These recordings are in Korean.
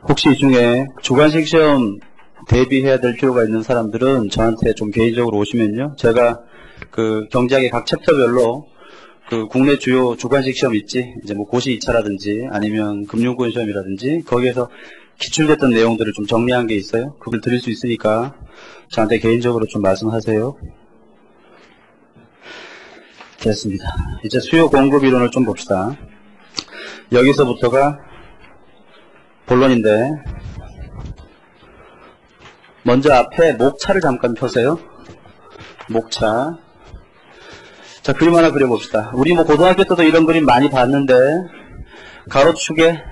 혹시 이 중에 주관식 시험 대비해야 될 필요가 있는 사람들은 저한테 좀 개인적으로 오시면요. 제가 그 경제학의 각 챕터별로 그 국내 주요 주관식 시험 있지, 이제 뭐 고시 2차라든지 아니면 금융권 시험이라든지 거기에서 기출됐던 내용들을 좀 정리한 게 있어요. 그걸 드릴 수 있으니까 저한테 개인적으로 좀 말씀하세요. 됐습니다. 이제 수요 공급 이론을 좀 봅시다. 여기서부터가 본론인데, 먼저 앞에 목차를 잠깐 펴세요. 목차. 자, 그림 하나 그려봅시다. 우리 뭐 고등학교 때도 이런 그림 많이 봤는데, 가로축에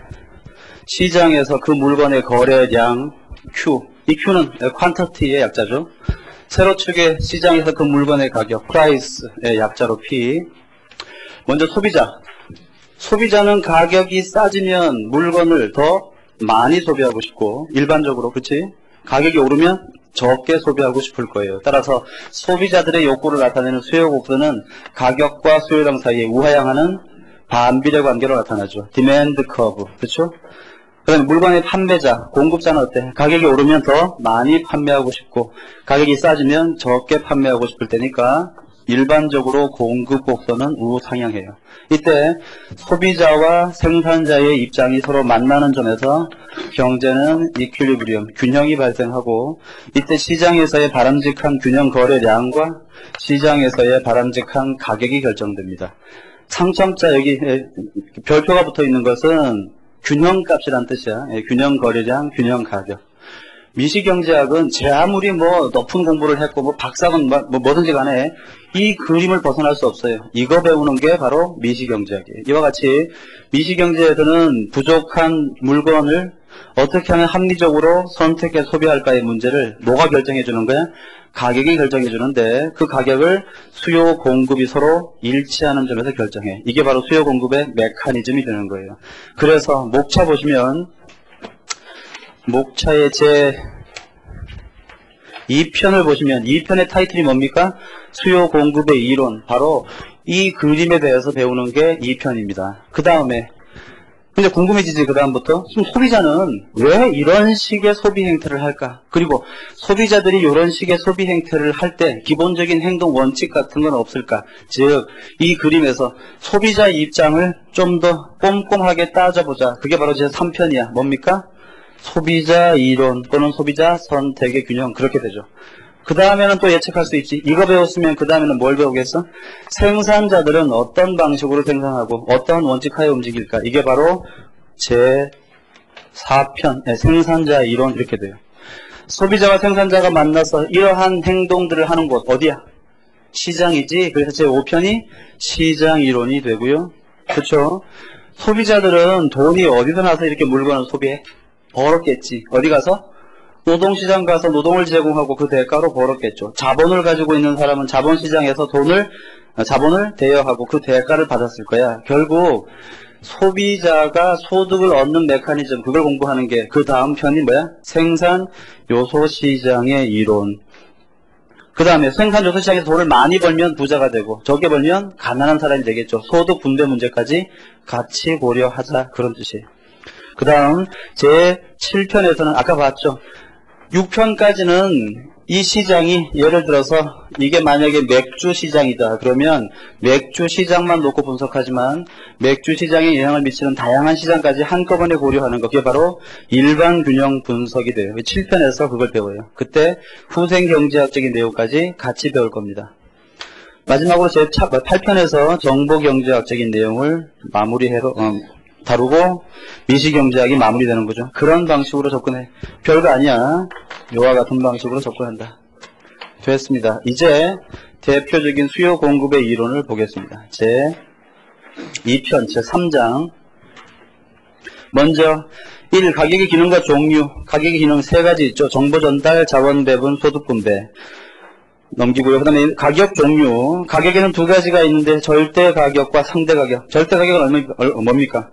시장에서 그 물건의 거래량 Q, 이 Q는 퀀터티의 약자죠. 세로축에 시장에서 그 물건의 가격, price의 약자로 P. 먼저 소비자. 소비자는 가격이 싸지면 물건을 더 많이 소비하고 싶고, 일반적으로, 그치? 가격이 오르면 적게 소비하고 싶을 거예요. 따라서 소비자들의 욕구를 나타내는 수요 곡선은 가격과 수요량 사이에 우하향하는 반비례 관계로 나타나죠. 디맨드 커브. 그렇죠? 그다음에 물건의 판매자, 공급자는 어때? 가격이 오르면 더 많이 판매하고 싶고, 가격이 싸지면 적게 판매하고 싶을 때니까 일반적으로 공급 곡선은 우상향해요. 이때 소비자와 생산자의 입장이 서로 만나는 점에서 경제는 이퀄리브리엄, 균형이 발생하고, 이때 시장에서의 바람직한 균형 거래량과 시장에서의 바람직한 가격이 결정됩니다. 상점자 여기 별표가 붙어 있는 것은 균형값이란 뜻이야. 균형 거래량, 균형 가격. 미시경제학은 제 아무리 뭐 높은 공부를 했고 뭐 박사건 뭐든지 간에 이 그림을 벗어날 수 없어요. 이거 배우는 게 바로 미시경제학이에요. 이와 같이 미시경제에서는 부족한 물건을 어떻게 하면 합리적으로 선택해 소비할까의 문제를 뭐가 결정해 주는 거야? 가격이 결정해 주는데, 그 가격을 수요 공급이 서로 일치하는 점에서 결정해. 이게 바로 수요 공급의 메커니즘이 되는 거예요. 그래서 목차 보시면, 목차의 제 2편을 보시면, 2편의 타이틀이 뭡니까? 수요 공급의 이론. 바로 이 그림에 대해서 배우는 게 2편입니다. 그 다음에 이제 궁금해지지, 그 다음부터. 소비자는 왜 이런 식의 소비 행태를 할까? 그리고 소비자들이 이런 식의 소비 행태를 할 때 기본적인 행동 원칙 같은 건 없을까? 즉, 이 그림에서 소비자 입장을 좀 더 꼼꼼하게 따져보자. 그게 바로 제 3편이야. 뭡니까? 소비자 이론 또는 소비자 선택의 균형. 그렇게 되죠. 그 다음에는 또 예측할 수 있지. 이거 배웠으면 그 다음에는 뭘 배우겠어? 생산자들은 어떤 방식으로 생산하고 어떤 원칙하에 움직일까? 이게 바로 제 4편 생산자 이론. 이렇게 돼요. 소비자와 생산자가 만나서 이러한 행동들을 하는 곳 어디야? 시장이지. 그래서 제 5편이 시장 이론이 되고요. 그렇죠? 소비자들은 돈이 어디서 나서 이렇게 물건을 소비해? 벌었겠지. 어디 가서? 노동시장 가서 노동을 제공하고 그 대가로 벌었겠죠. 자본을 가지고 있는 사람은 자본시장에서 자본을 대여하고 그 대가를 받았을 거야. 결국 소비자가 소득을 얻는 메커니즘, 그걸 공부하는 게 그 다음 편이 뭐야? 생산 요소 시장의 이론. 그 다음에 생산 요소 시장에서 돈을 많이 벌면 부자가 되고 적게 벌면 가난한 사람이 되겠죠. 소득 분배 문제까지 같이 고려하자, 그런 뜻이에요. 그 다음 제 7편에서는 아까 봤죠. 6편까지는 이 시장이, 예를 들어서 이게 만약에 맥주 시장이다 그러면 맥주 시장만 놓고 분석하지만 맥주 시장에 영향을 미치는 다양한 시장까지 한꺼번에 고려하는 것, 그게 바로 일반 균형 분석이 돼요. 7편에서 그걸 배워요. 그때 후생경제학적인 내용까지 같이 배울 겁니다. 마지막으로 제 8편에서 정보경제학적인 내용을 다루고 미시경제학이 마무리되는 거죠. 그런 방식으로 접근해. 별거 아니야. 이와 같은 방식으로 접근한다. 됐습니다. 이제 대표적인 수요 공급의 이론을 보겠습니다. 제 2편, 제 3장. 먼저 1. 가격의 기능과 종류. 가격의 기능 3가지 있죠. 정보 전달, 자원 배분, 소득 분배. 넘기고요. 그 다음에 가격 종류. 가격에는 2가지가 있는데 절대 가격과 상대 가격. 절대 가격은 뭡니까?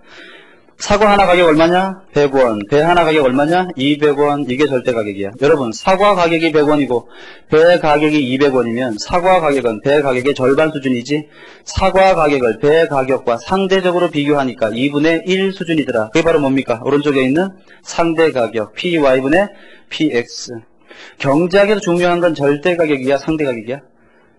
사과 하나 가격 얼마냐? 100원. 배 하나 가격 얼마냐? 200원. 이게 절대 가격이야. 여러분, 사과 가격이 100원이고 배 가격이 200원이면 사과 가격은 배 가격의 절반 수준이지, 사과 가격을 배 가격과 상대적으로 비교하니까 2분의 1 수준이더라. 그게 바로 뭡니까? 오른쪽에 있는 상대 가격 PY분의 PX. 경제학에서 중요한 건 절대 가격이야, 상대 가격이야?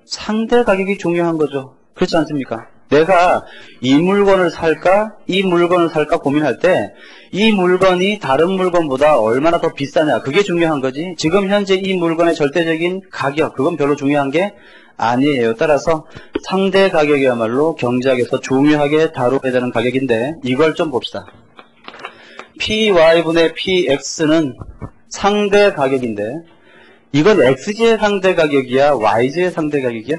상대 가격이 중요한 거죠. 그렇지 않습니까? 내가 이 물건을 살까, 이 물건을 살까 고민할 때 이 물건이 다른 물건보다 얼마나 더 비싸냐, 그게 중요한 거지. 지금 현재 이 물건의 절대적인 가격, 그건 별로 중요한 게 아니에요. 따라서 상대 가격이야말로 경제학에서 중요하게 다뤄야 되는 가격인데, 이걸 좀 봅시다. PY분의 PX는 상대 가격인데, 이건 XG의 상대 가격이야, YG의 상대 가격이야?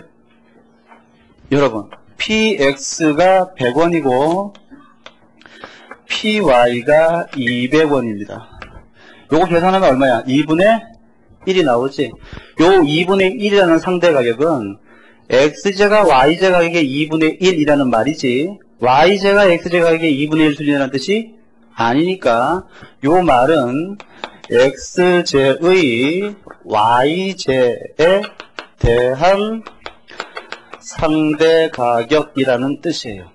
여러분, PX가 100원이고 PY가 200원입니다. 요거 계산하면 얼마야? 2분의 1이 나오지? 요 2분의 1이라는 상대 가격은 XJ가 YJ 가격의 2분의 1이라는 말이지, YJ가 XJ 가격의 2분의 1 수준이라는 뜻이 아니니까, 요 말은 XJ의 YJ에 대한 상대 가격이라는 뜻이에요.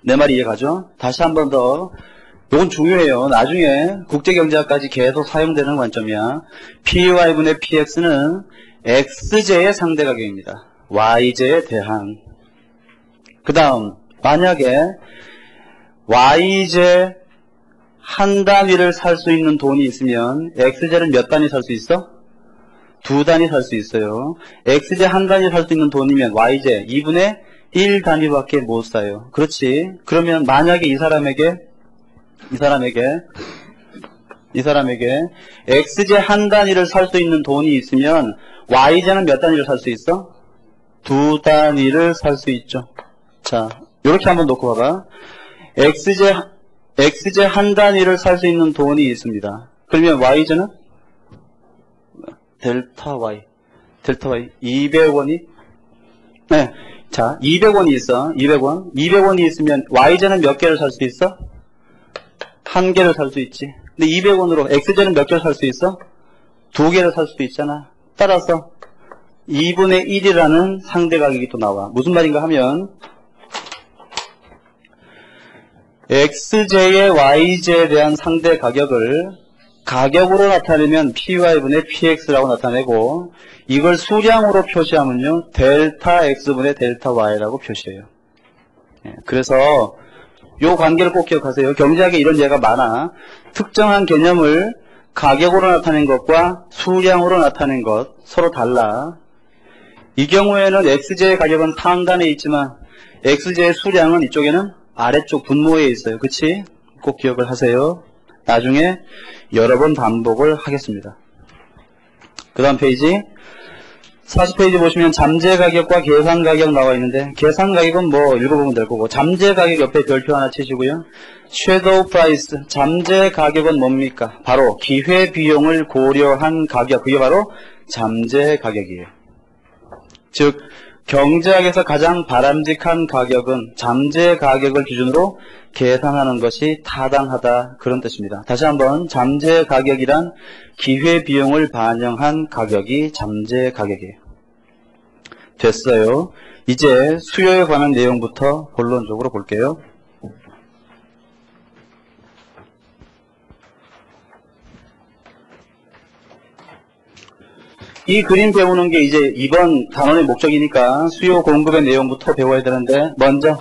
내 말이 이해가죠? 다시 한 번 더. 이건 중요해요. 나중에 국제경제학까지 계속 사용되는 관점이야. PY분의 PX는 XJ의 상대 가격입니다. YJ에 대한. 그 다음, 만약에 YJ 한 단위를 살 수 있는 돈이 있으면 XJ는 몇 단위 살 수 있어? 2단위 살 수 있어요. XJ 한 단위 살 수 있는 돈이면 YJ 2분의 1 단위밖에 못 사요. 그렇지. 그러면 만약에 이 사람에게 XJ 한 단위를 살 수 있는 돈이 있으면 YJ는 몇 단위를 살 수 있어? 2단위를 살 수 있죠. 자, 이렇게 한번 놓고 봐봐. XJ 한 단위를 살 수 있는 돈이 있습니다. 그러면 YJ는 델타 Y 200원이, 네, 자, 200원이 있어. 200원이 있으면 YJ는 몇 개를 살 수 있어? 한 개를 살 수 있지. 근데 200원으로 XJ는 몇 개를 살 수 있어? 2개를 살 수도 있잖아. 따라서 2분의 1이라는 상대 가격이 또 나와. 무슨 말인가 하면 XJ의 YJ에 대한 상대 가격을 가격으로 나타내면 PY분의 PX라고 나타내고, 이걸 수량으로 표시하면요, 델타 X분의 델타 Y라고 표시해요. 그래서 요 관계를 꼭 기억하세요. 경제학에 이런 예가 많아. 특정한 개념을 가격으로 나타낸 것과 수량으로 나타낸 것 서로 달라. 이 경우에는 XJ의 가격은 상단에 있지만 XJ의 수량은 이쪽에는 아래쪽 분모에 있어요. 그치? 꼭 기억을 하세요. 나중에 여러 번 반복을 하겠습니다. 그 다음 페이지 40페이지 보시면 잠재 가격과 계산 가격 나와 있는데, 계산 가격은 뭐 읽어보면 될 거고, 잠재 가격 옆에 별표 하나 치시고요. 섀도우 프라이스, 잠재 가격은 뭡니까? 바로 기회 비용을 고려한 가격, 그게 바로 잠재 가격이에요. 즉 경제학에서 가장 바람직한 가격은 잠재 가격을 기준으로 계산하는 것이 타당하다, 그런 뜻입니다. 다시 한번, 잠재 가격이란 기회 비용을 반영한 가격이 잠재 가격이에요. 됐어요. 이제 수요에 관한 내용부터 본론적으로 볼게요. 이 그림 배우는 게 이제 이번 단원의 목적이니까 수요 공급의 내용부터 배워야 되는데, 먼저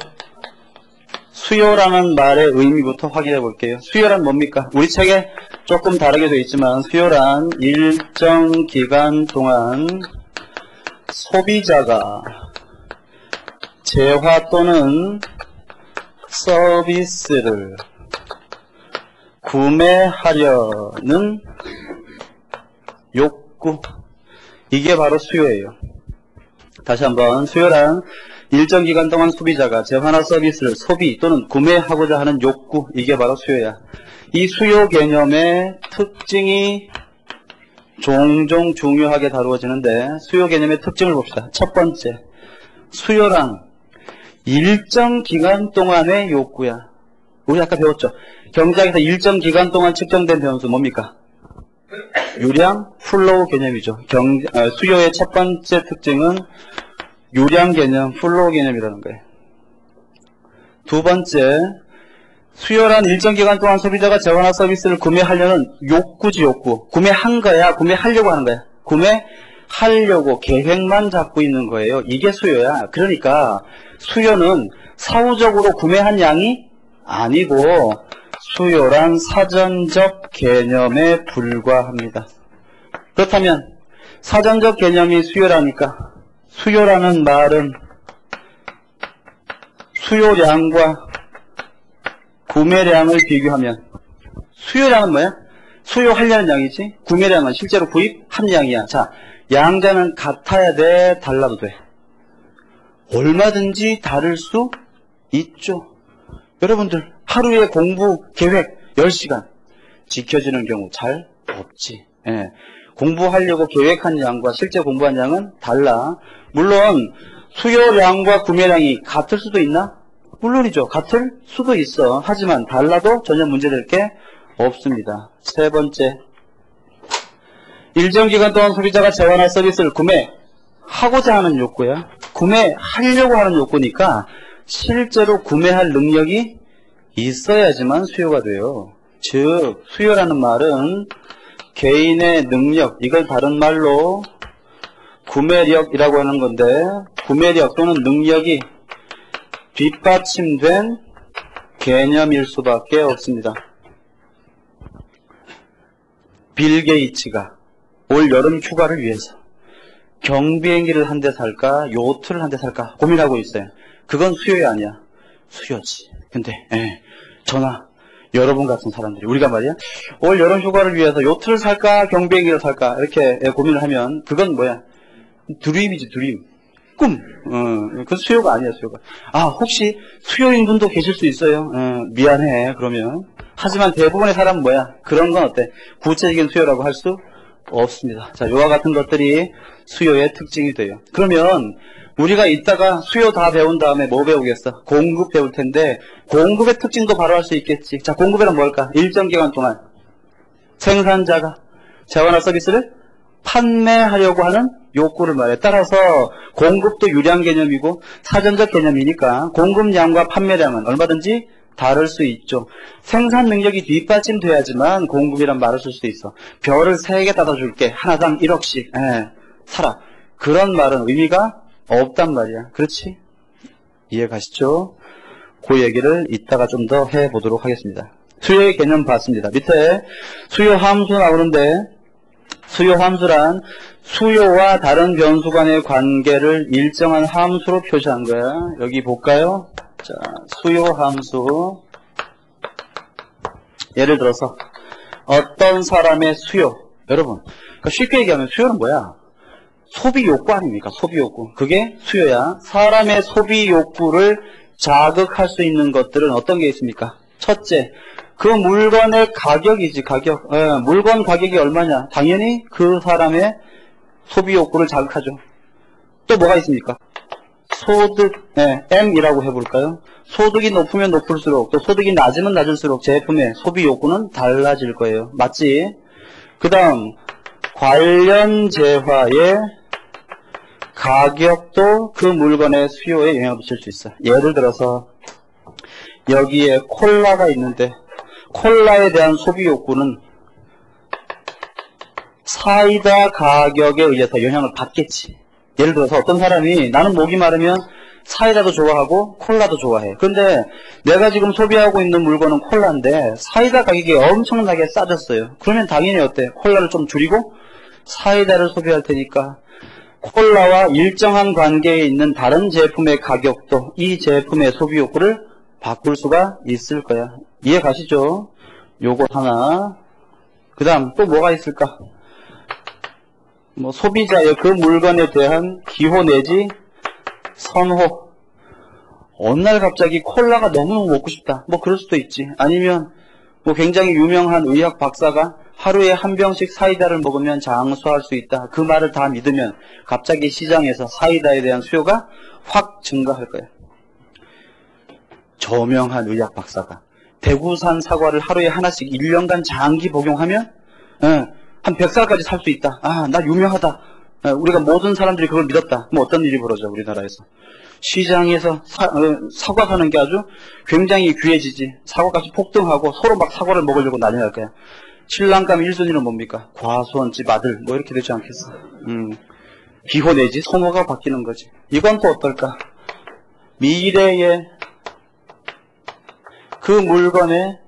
수요라는 말의 의미부터 확인해 볼게요. 수요란 뭡니까? 우리 책에 조금 다르게 되어 있지만, 수요란 일정 기간 동안 소비자가 재화 또는 서비스를 구매하려는 욕구, 이게 바로 수요예요. 다시 한번, 수요란 일정 기간 동안 소비자가 재화나 서비스를 소비 또는 구매하고자 하는 욕구, 이게 바로 수요야. 이 수요 개념의 특징이 종종 중요하게 다루어지는데, 수요 개념의 특징을 봅시다. 첫 번째, 수요란 일정 기간 동안의 욕구야. 우리 아까 배웠죠. 경제학에서 일정 기간 동안 측정된 변수 뭡니까? 유량 플로우 개념이죠. 수요의 첫 번째 특징은 유량 개념, 플로우 개념이라는 거예요. 두 번째, 수요란 일정 기간 동안 소비자가 재화나 서비스를 구매하려는 욕구지, 욕구. 구매한 거야, 구매하려고 하는 거야. 구매하려고 계획만 잡고 있는 거예요. 이게 수요야. 그러니까 수요는 사후적으로 구매한 양이 아니고 수요란 사전적 개념에 불과합니다. 그렇다면 사전적 개념이 수요라니까 수요라는 말은 수요량과 구매량을 비교하면 수요량은 뭐야? 수요하려는 양이지 구매량은 실제로 구입한 양이야. 자, 양자는 같아야 돼? 달라도 돼? 얼마든지 다를 수 있죠. 여러분들 하루에 공부 계획 10시간 지켜지는 경우 잘 없지. 예. 공부하려고 계획한 양과 실제 공부한 양은 달라. 물론 수요량과 구매량이 같을 수도 있나? 물론이죠. 같을 수도 있어. 하지만 달라도 전혀 문제될 게 없습니다. 세 번째, 일정 기간 동안 소비자가 재화나 서비스를 구매하고자 하는 욕구야. 구매하려고 하는 욕구니까 실제로 구매할 능력이 있어야지만 수요가 돼요. 즉 수요라는 말은 개인의 능력, 이걸 다른 말로 구매력이라고 하는 건데 구매력 또는 능력이 뒷받침된 개념일 수밖에 없습니다. 빌 게이츠가 올 여름 휴가를 위해서 경비행기를 한 대 살까 요트를 한 대 살까 고민하고 있어요. 그건 수요가 아니야. 수요지. 근데 저나 여러분 같은 사람들이 우리가 말이야 올 여름 휴가를 위해서 요트를 살까 경비행기를 살까 이렇게 고민을 하면 그건 뭐야? 드림이지, 드림. 꿈. 그 수요가 아니야, 수요가. 아, 혹시 수요인 분도 계실 수 있어요. 미안해, 그러면. 하지만 대부분의 사람은 뭐야? 그런 건 어때? 구체적인 수요라고 할 수 없습니다. 자, 요와 같은 것들이 수요의 특징이 돼요. 그러면 우리가 이따가 수요 다 배운 다음에 뭐 배우겠어? 공급 배울 텐데 공급의 특징도 바로 할 수 있겠지. 자, 공급이란 뭘까? 일정 기간 동안 생산자가 재화나 서비스를 판매하려고 하는 욕구를 말해. 따라서 공급도 유량 개념이고 사전적 개념이니까 공급량과 판매량은 얼마든지 다를 수 있죠. 생산 능력이 뒷받침돼야지만 공급이란 말을 쓸 수 있어. 별을 3개 따다줄게. 하나당 1억씩. 사라. 그런 말은 의미가 없단 말이야. 그렇지? 이해 가시죠? 그 얘기를 이따가 좀 더 해보도록 하겠습니다. 수요의 개념 봤습니다. 밑에 수요 함수 나오는데 수요 함수란 수요와 다른 변수 간의 관계를 일정한 함수로 표시한 거야. 여기 볼까요? 자, 수요 함수. 예를 들어서 어떤 사람의 수요. 여러분, 그러니까 쉽게 얘기하면 수요는 뭐야? 소비 욕구 아닙니까? 소비 욕구. 그게 수요야. 사람의 소비 욕구를 자극할 수 있는 것들은 어떤 게 있습니까? 첫째, 그 물건의 가격이지, 가격. 물건 가격이 얼마냐? 당연히 그 사람의 소비 욕구를 자극하죠. 또 뭐가 있습니까? 소득, M이라고 해볼까요? 소득이 높으면 높을수록, 또 소득이 낮으면 낮을수록 제품의 소비 욕구는 달라질 거예요. 맞지? 그 다음, 관련 재화의 가격도 그 물건의 수요에 영향을 미칠 수 있어. 예를 들어서, 여기에 콜라가 있는데, 콜라에 대한 소비 욕구는 사이다 가격에 의해서 영향을 받겠지. 예를 들어서 어떤 사람이 나는 목이 마르면 사이다도 좋아하고 콜라도 좋아해. 근데 내가 지금 소비하고 있는 물건은 콜라인데 사이다 가격이 엄청나게 싸졌어요. 그러면 당연히 어때? 콜라를 좀 줄이고 사이다를 소비할 테니까 콜라와 일정한 관계에 있는 다른 제품의 가격도 이 제품의 소비 욕구를 바꿀 수가 있을 거야. 이해 가시죠? 요거 하나. 그 다음 또 뭐가 있을까? 뭐 소비자의 그 물건에 대한 기호 내지 선호. 어느 날 갑자기 콜라가 너무너무 먹고 싶다. 뭐 그럴 수도 있지. 아니면 뭐 굉장히 유명한 의학 박사가 하루에 한 병씩 사이다를 먹으면 장수할 수 있다. 그 말을 다 믿으면 갑자기 시장에서 사이다에 대한 수요가 확 증가할 거야. 저명한 의학 박사가 대구산 사과를 하루에 하나씩 1년간 장기 복용하면 한 100살까지 살 수 있다. 아, 나 유명하다. 우리가 모든 사람들이 그걸 믿었다. 뭐 어떤 일이 벌어져 우리나라에서. 시장에서 사과 사는 게 아주 굉장히 귀해지지. 사과값이 폭등하고 서로 막 사과를 먹으려고 난리 날 거야. 신랑감 1순위는 뭡니까? 과수원집 아들 뭐 이렇게 되지 않겠어? 비호 내지 선호가 바뀌는 거지. 이건 또 어떨까? 미래의 그 물건의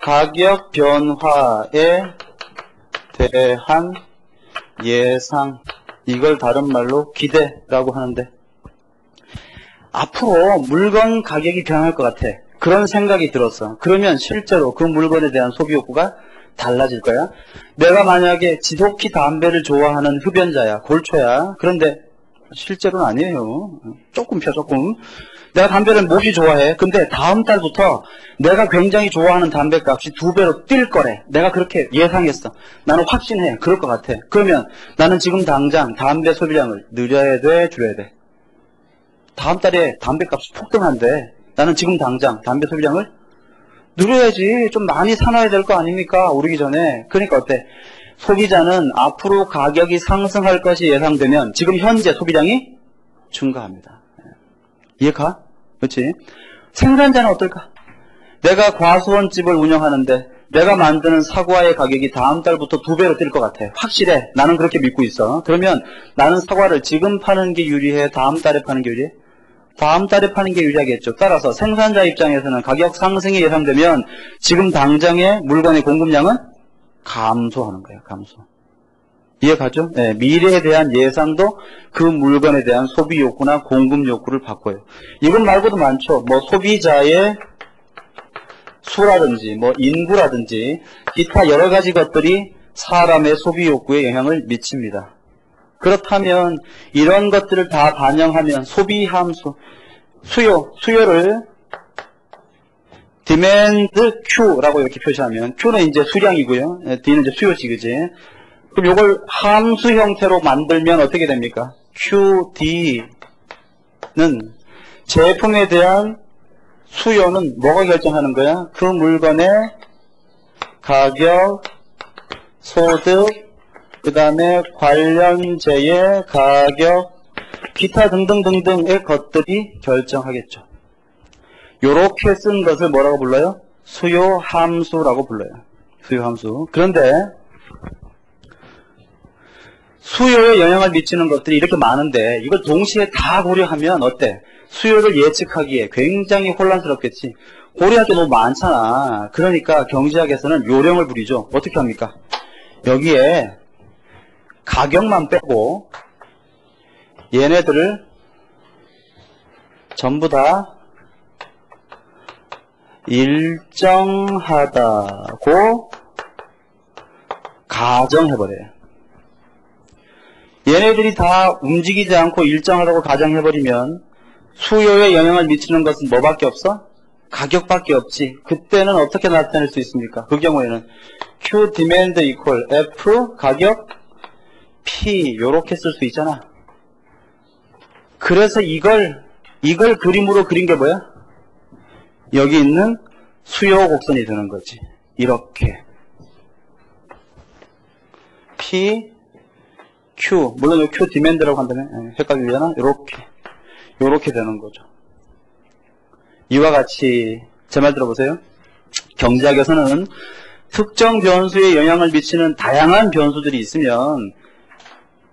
가격 변화에 대한 예상, 이걸 다른 말로 기대라고 하는데, 앞으로 물건 가격이 변할 것 같아. 그런 생각이 들었어. 그러면 실제로 그 물건에 대한 소비 욕구가 달라질 거야. 내가 만약에 지독히 담배를 좋아하는 흡연자야, 골초야. 그런데 실제로는 아니에요. 조금 펴, 조금. 내가 담배를 몹시 좋아해. 근데 다음 달부터 내가 굉장히 좋아하는 담배값이 2배로 뛸 거래. 내가 그렇게 예상했어. 나는 확신해. 그럴 것 같아. 그러면 나는 지금 당장 담배 소비량을 늘려야 돼, 줄여야 돼? 다음 달에 담배값이 폭등한데 나는 지금 당장 담배 소비량을 늘려야지. 좀 많이 사놔야 될 거 아닙니까? 오르기 전에. 그러니까 어때? 소비자는 앞으로 가격이 상승할 것이 예상되면 지금 현재 소비량이 증가합니다. 이해가? 그렇지? 생산자는 어떨까? 내가 과수원집을 운영하는데 내가 만드는 사과의 가격이 다음 달부터 2배로 뛸 것 같아. 확실해. 나는 그렇게 믿고 있어. 그러면 나는 사과를 지금 파는 게 유리해? 다음 달에 파는 게 유리해? 다음 달에 파는 게 유리하겠죠. 따라서 생산자 입장에서는 가격 상승이 예상되면 지금 당장의 물건의 공급량은 감소하는 거예요. 감소. 이해가죠? 네, 미래에 대한 예상도 그 물건에 대한 소비 욕구나 공급 욕구를 바꿔요. 이것 말고도 많죠. 뭐 소비자의 수라든지 뭐 인구라든지 기타 여러 가지 것들이 사람의 소비 욕구에 영향을 미칩니다. 그렇다면 이런 것들을 다 반영하면 소비 함수, 수요를 demand Q라고 이렇게 표시하면, Q는 이제 수량이고요. D는 이제 수요지, 그지? 그럼 이걸 함수 형태로 만들면 어떻게 됩니까? QD는 제품에 대한 수요는 뭐가 결정하는 거야? 그 물건의 가격, 소득, 그 다음에 관련재의 가격, 기타 등등등등의 것들이 결정하겠죠. 요렇게 쓴 것을 뭐라고 불러요? 수요함수라고 불러요. 수요함수. 그런데 수요에 영향을 미치는 것들이 이렇게 많은데 이걸 동시에 다 고려하면 어때? 수요를 예측하기에 굉장히 혼란스럽겠지. 고려할 게 너무 많잖아. 그러니까 경제학에서는 요령을 부리죠. 어떻게 합니까? 여기에 가격만 빼고 얘네들을 전부 다 일정하다고 가정해버려요. 얘네들이 다 움직이지 않고 일정하다고 가정해버리면 수요에 영향을 미치는 것은 뭐밖에 없어? 가격밖에 없지. 그때는 어떻게 나타낼 수 있습니까? 그 경우에는 Q demand equal F 가격 P 요렇게 쓸 수 있잖아. 그래서 이걸 그림으로 그린 게 뭐야? 여기 있는 수요 곡선이 되는 거지. 이렇게 P, Q, 물론 여기 Q demand라고 한다면 헷갈리려나? 요렇게 되는 거죠. 이와 같이 제 말 들어보세요. 경제학에서는 특정 변수에 영향을 미치는 다양한 변수들이 있으면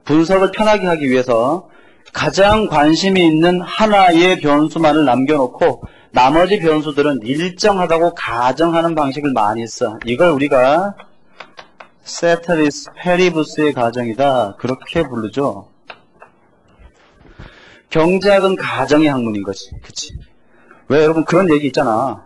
분석을 편하게 하기 위해서 가장 관심이 있는 하나의 변수만을 남겨놓고 나머지 변수들은 일정하다고 가정하는 방식을 많이 써. 이걸 우리가 세터리스 페리부스의 가정이다. 그렇게 부르죠. 경제학은 가정의 학문인 거지. 그치? 왜 여러분 그런 얘기 있잖아.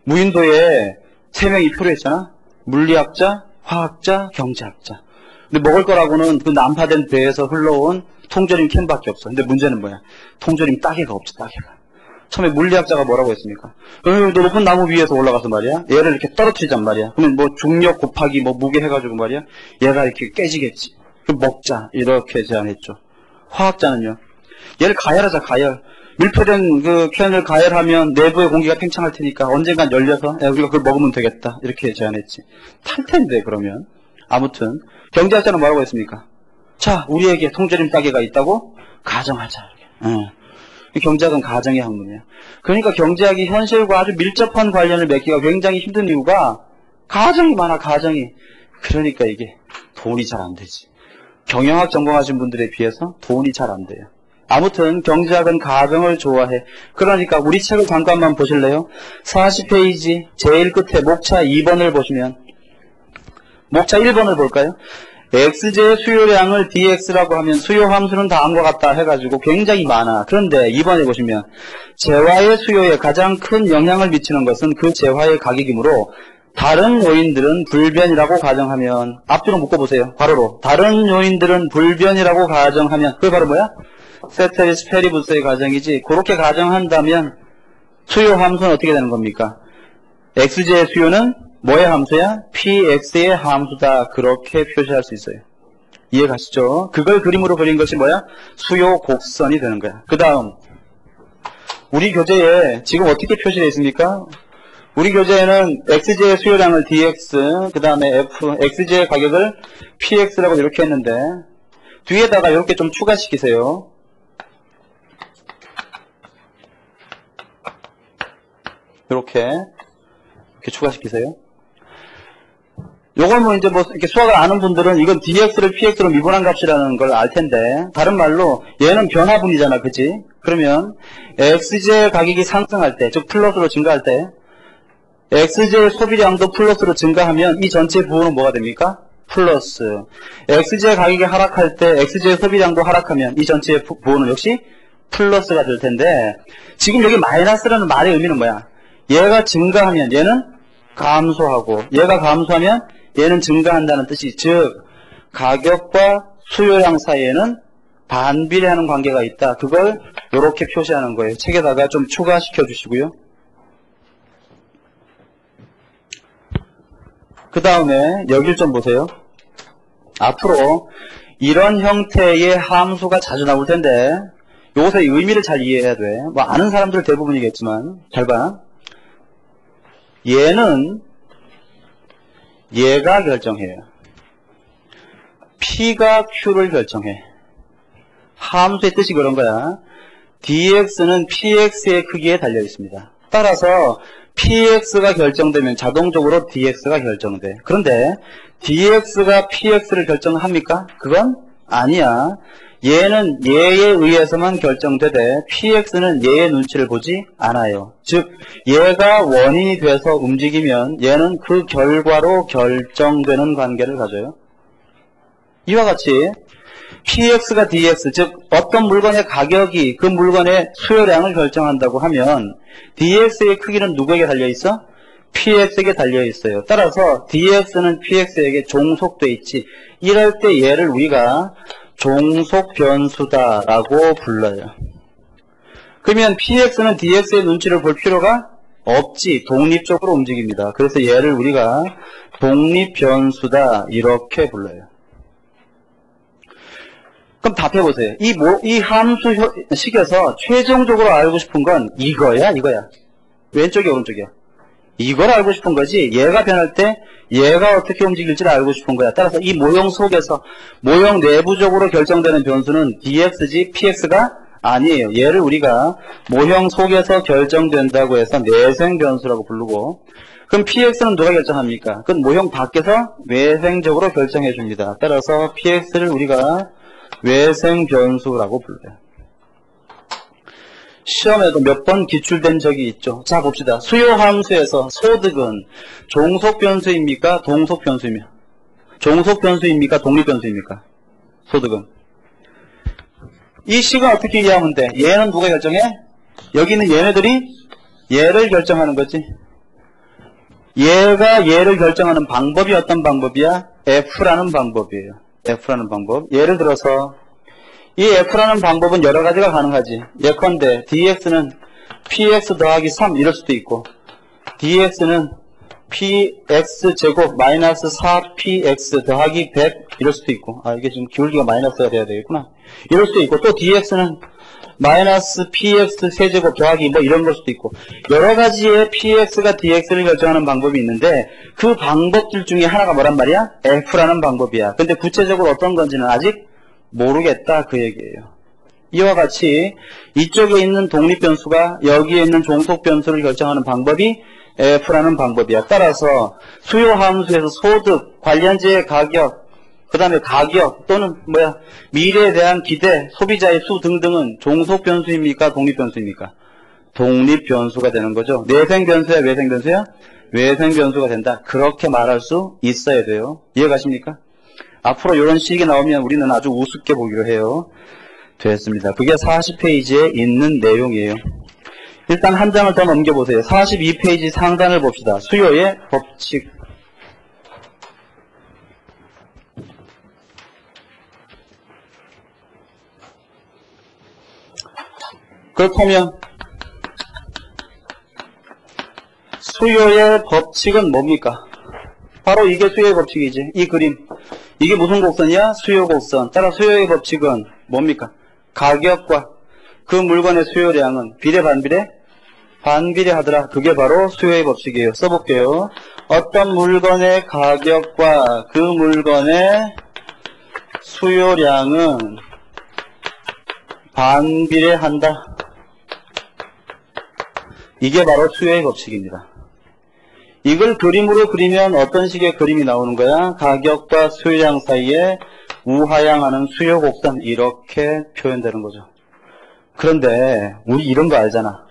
무인도에 3명이 표류했잖아. 물리학자, 화학자, 경제학자. 근데 먹을 거라고는 그 난파된 배에서 흘러온 통조림 캔밖에 없어. 근데 문제는 뭐야? 통조림 따개가 없지, 따개가. 처음에 물리학자가 뭐라고 했습니까? 너 높은 나무 위에서 올라가서 말이야. 얘를 이렇게 떨어뜨리잔 말이야. 그러면 뭐 중력 곱하기 뭐 무게 해가지고 말이야. 얘가 이렇게 깨지겠지. 그럼 먹자. 이렇게 제안했죠. 화학자는요. 얘를 가열하자, 가열. 밀폐된 그 캔을 가열하면 내부의 공기가 팽창할 테니까 언젠간 열려서 우리가 그걸 먹으면 되겠다. 이렇게 제안했지. 탈 텐데 그러면. 아무튼 경제학자는 뭐라고 했습니까? 자, 우리에게 통조림 가게가 있다고 가정하자. 경제학은 가정의 학문이에요. 그러니까 경제학이 현실과 아주 밀접한 관련을 맺기가 굉장히 힘든 이유가 가정이 많아, 가정이. 그러니까 이게 돈이 잘 안 되지. 경영학 전공하신 분들에 비해서 돈이 잘 안 돼요. 아무튼 경제학은 가정을 좋아해. 그러니까 우리 책을 잠깐만 보실래요? 40페이지 제일 끝에 목차 2번을 보시면, 목차 1번을 볼까요? x제의 수요량을 dx라고 하면 수요 함수는 다음과 같다 해가지고 굉장히 많아. 그런데 2번에 보시면 재화의 수요에 가장 큰 영향을 미치는 것은 그 재화의 가격이므로 다른 요인들은 불변이라고 가정하면, 앞뒤로 묶어보세요. 바로로 다른 요인들은 불변이라고 가정하면, 그게 바로 뭐야? 세테리스 페리부스의 가정이지. 그렇게 가정한다면 수요 함수는 어떻게 되는 겁니까? x제의 수요는 뭐의 함수야? px의 함수다. 그렇게 표시할 수 있어요. 이해 가시죠? 그걸 그림으로 그린 것이 뭐야? 수요 곡선이 되는 거야. 그 다음 우리 교재에 지금 어떻게 표시되어 있습니까? 우리 교재에는 x제의 수요량을 dx, 그 다음에 x제의 가격을 px라고 이렇게 했는데 뒤에다가 이렇게 좀 추가시키세요. 이렇게 추가시키세요. 요걸 이제 이렇게 수학을 아는 분들은 이건 dx를 px로 미분한 값이라는 걸 알 텐데, 다른 말로 얘는 변화분이잖아, 그치? 그러면 x제의 가격이 상승할 때, 즉 플러스로 증가할 때, x제의 소비량도 플러스로 증가하면 이 전체 부호는 뭐가 됩니까? 플러스. x제의 가격이 하락할 때 x제의 소비량도 하락하면 이 전체의 부호는 역시 플러스가 될 텐데, 지금 여기 마이너스라는 말의 의미는 뭐야? 얘가 증가하면 얘는 감소하고, 얘가 감소하면 얘는 증가한다는 뜻이, 즉 가격과 수요량 사이에는 반비례하는 관계가 있다. 그걸 이렇게 표시하는 거예요. 책에다가 좀 추가시켜 주시고요. 그 다음에 여길 좀 보세요. 앞으로 이런 형태의 함수가 자주 나올 텐데 요것의 의미를 잘 이해해야 돼. 뭐 아는 사람들 대부분이겠지만 잘 봐. 얘는 얘가 결정해요. P가 Q를 결정해. 함수의 뜻이 그런 거야. dx는 px의 크기에 달려 있습니다. 따라서 px가 결정되면 자동적으로 dx가 결정돼. 그런데 dx가 px를 결정합니까? 그건 아니야. 얘는 얘에 의해서만 결정되되 px는 얘의 눈치를 보지 않아요. 즉 얘가 원인이 돼서 움직이면 얘는 그 결과로 결정되는 관계를 가져요. 이와 같이 px가 dx, 즉 어떤 물건의 가격이 그 물건의 수요량을 결정한다고 하면 dx의 크기는 누구에게 달려있어? px에게 달려있어요. 따라서 dx는 px에게 종속돼 있지. 이럴 때 얘를 우리가 종속 변수다라고 불러요. 그러면 px는 dx의 눈치를 볼 필요가 없지. 독립적으로 움직입니다. 그래서 얘를 우리가 독립 변수다 이렇게 불러요. 그럼 답해보세요. 이 함수 식에서 최종적으로 알고 싶은 건 이거야, 이거야. 왼쪽이 오른쪽이야. 이걸 알고 싶은 거지. 얘가 변할 때 얘가 어떻게 움직일지를 알고 싶은 거야. 따라서 이 모형 속에서 모형 내부적으로 결정되는 변수는 dx지 px가 아니에요. 얘를 우리가 모형 속에서 결정된다고 해서 내생 변수라고 부르고, 그럼 px는 누가 결정합니까? 그건 모형 밖에서 외생적으로 결정해 줍니다. 따라서 px를 우리가 외생 변수라고 불러요. 시험에도 몇 번 기출된 적이 있죠. 자, 봅시다. 수요 함수에서 소득은 종속 변수입니까? 동속 변수입니까? 종속 변수입니까? 독립 변수입니까? 소득은. 이 식은 어떻게 이해하면 돼? 얘는 누가 결정해? 여기 있는 얘네들이 얘를 결정하는 거지. 얘가 얘를 결정하는 방법이 어떤 방법이야? F라는 방법이에요. F라는 방법. 예를 들어서 이 F라는 방법은 여러 가지가 가능하지. 예컨대 dx는 px 더하기 3 이럴 수도 있고, dx는 px제곱 마이너스 4px 더하기 100 이럴 수도 있고, 이게 지금 기울기가 마이너스가 돼야 되겠구나. 이럴 수도 있고, 또 dx는 마이너스 px 세제곱 더하기 뭐 이런 걸 수도 있고, 여러 가지의 px가 dx를 결정하는 방법이 있는데, 그 방법들 중에 하나가 뭐란 말이야? f라는 방법이야. 근데 구체적으로 어떤 건지는 아직 모르겠다 그 얘기예요. 이와 같이 이쪽에 있는 독립변수가 여기에 있는 종속변수를 결정하는 방법이 f라는 방법이야. 따라서 수요함수에서 소득, 관련지의 가격, 그 다음에 가격 또는 미래에 대한 기대, 소비자의 수 등등은 종속변수입니까? 독립변수입니까? 독립변수가 되는 거죠. 내생변수야? 외생변수야? 외생변수가 된다. 그렇게 말할 수 있어야 돼요. 이해가십니까? 앞으로 이런 식이 나오면 우리는 아주 우습게 보기로 해요. 됐습니다. 그게 40페이지에 있는 내용이에요. 일단 한 장을 더 넘겨보세요. 42페이지 상단을 봅시다. 수요의 법칙. 그렇다면 수요의 법칙은 뭡니까? 바로 이게 수요의 법칙이지. 이 그림. 이게 무슨 곡선이야? 수요 곡선. 따라 수요의 법칙은 뭡니까? 가격과 그 물건의 수요량은 비례 반비례? 반비례하더라. 그게 바로 수요의 법칙이에요. 써볼게요. 어떤 물건의 가격과 그 물건의 수요량은 반비례한다. 이게 바로 수요의 법칙입니다. 이걸 그림으로 그리면 어떤 식의 그림이 나오는 거야? 가격과 수요량 사이에 우하향하는 수요 곡선, 이렇게 표현되는 거죠. 그런데 우리 이런 거 알잖아.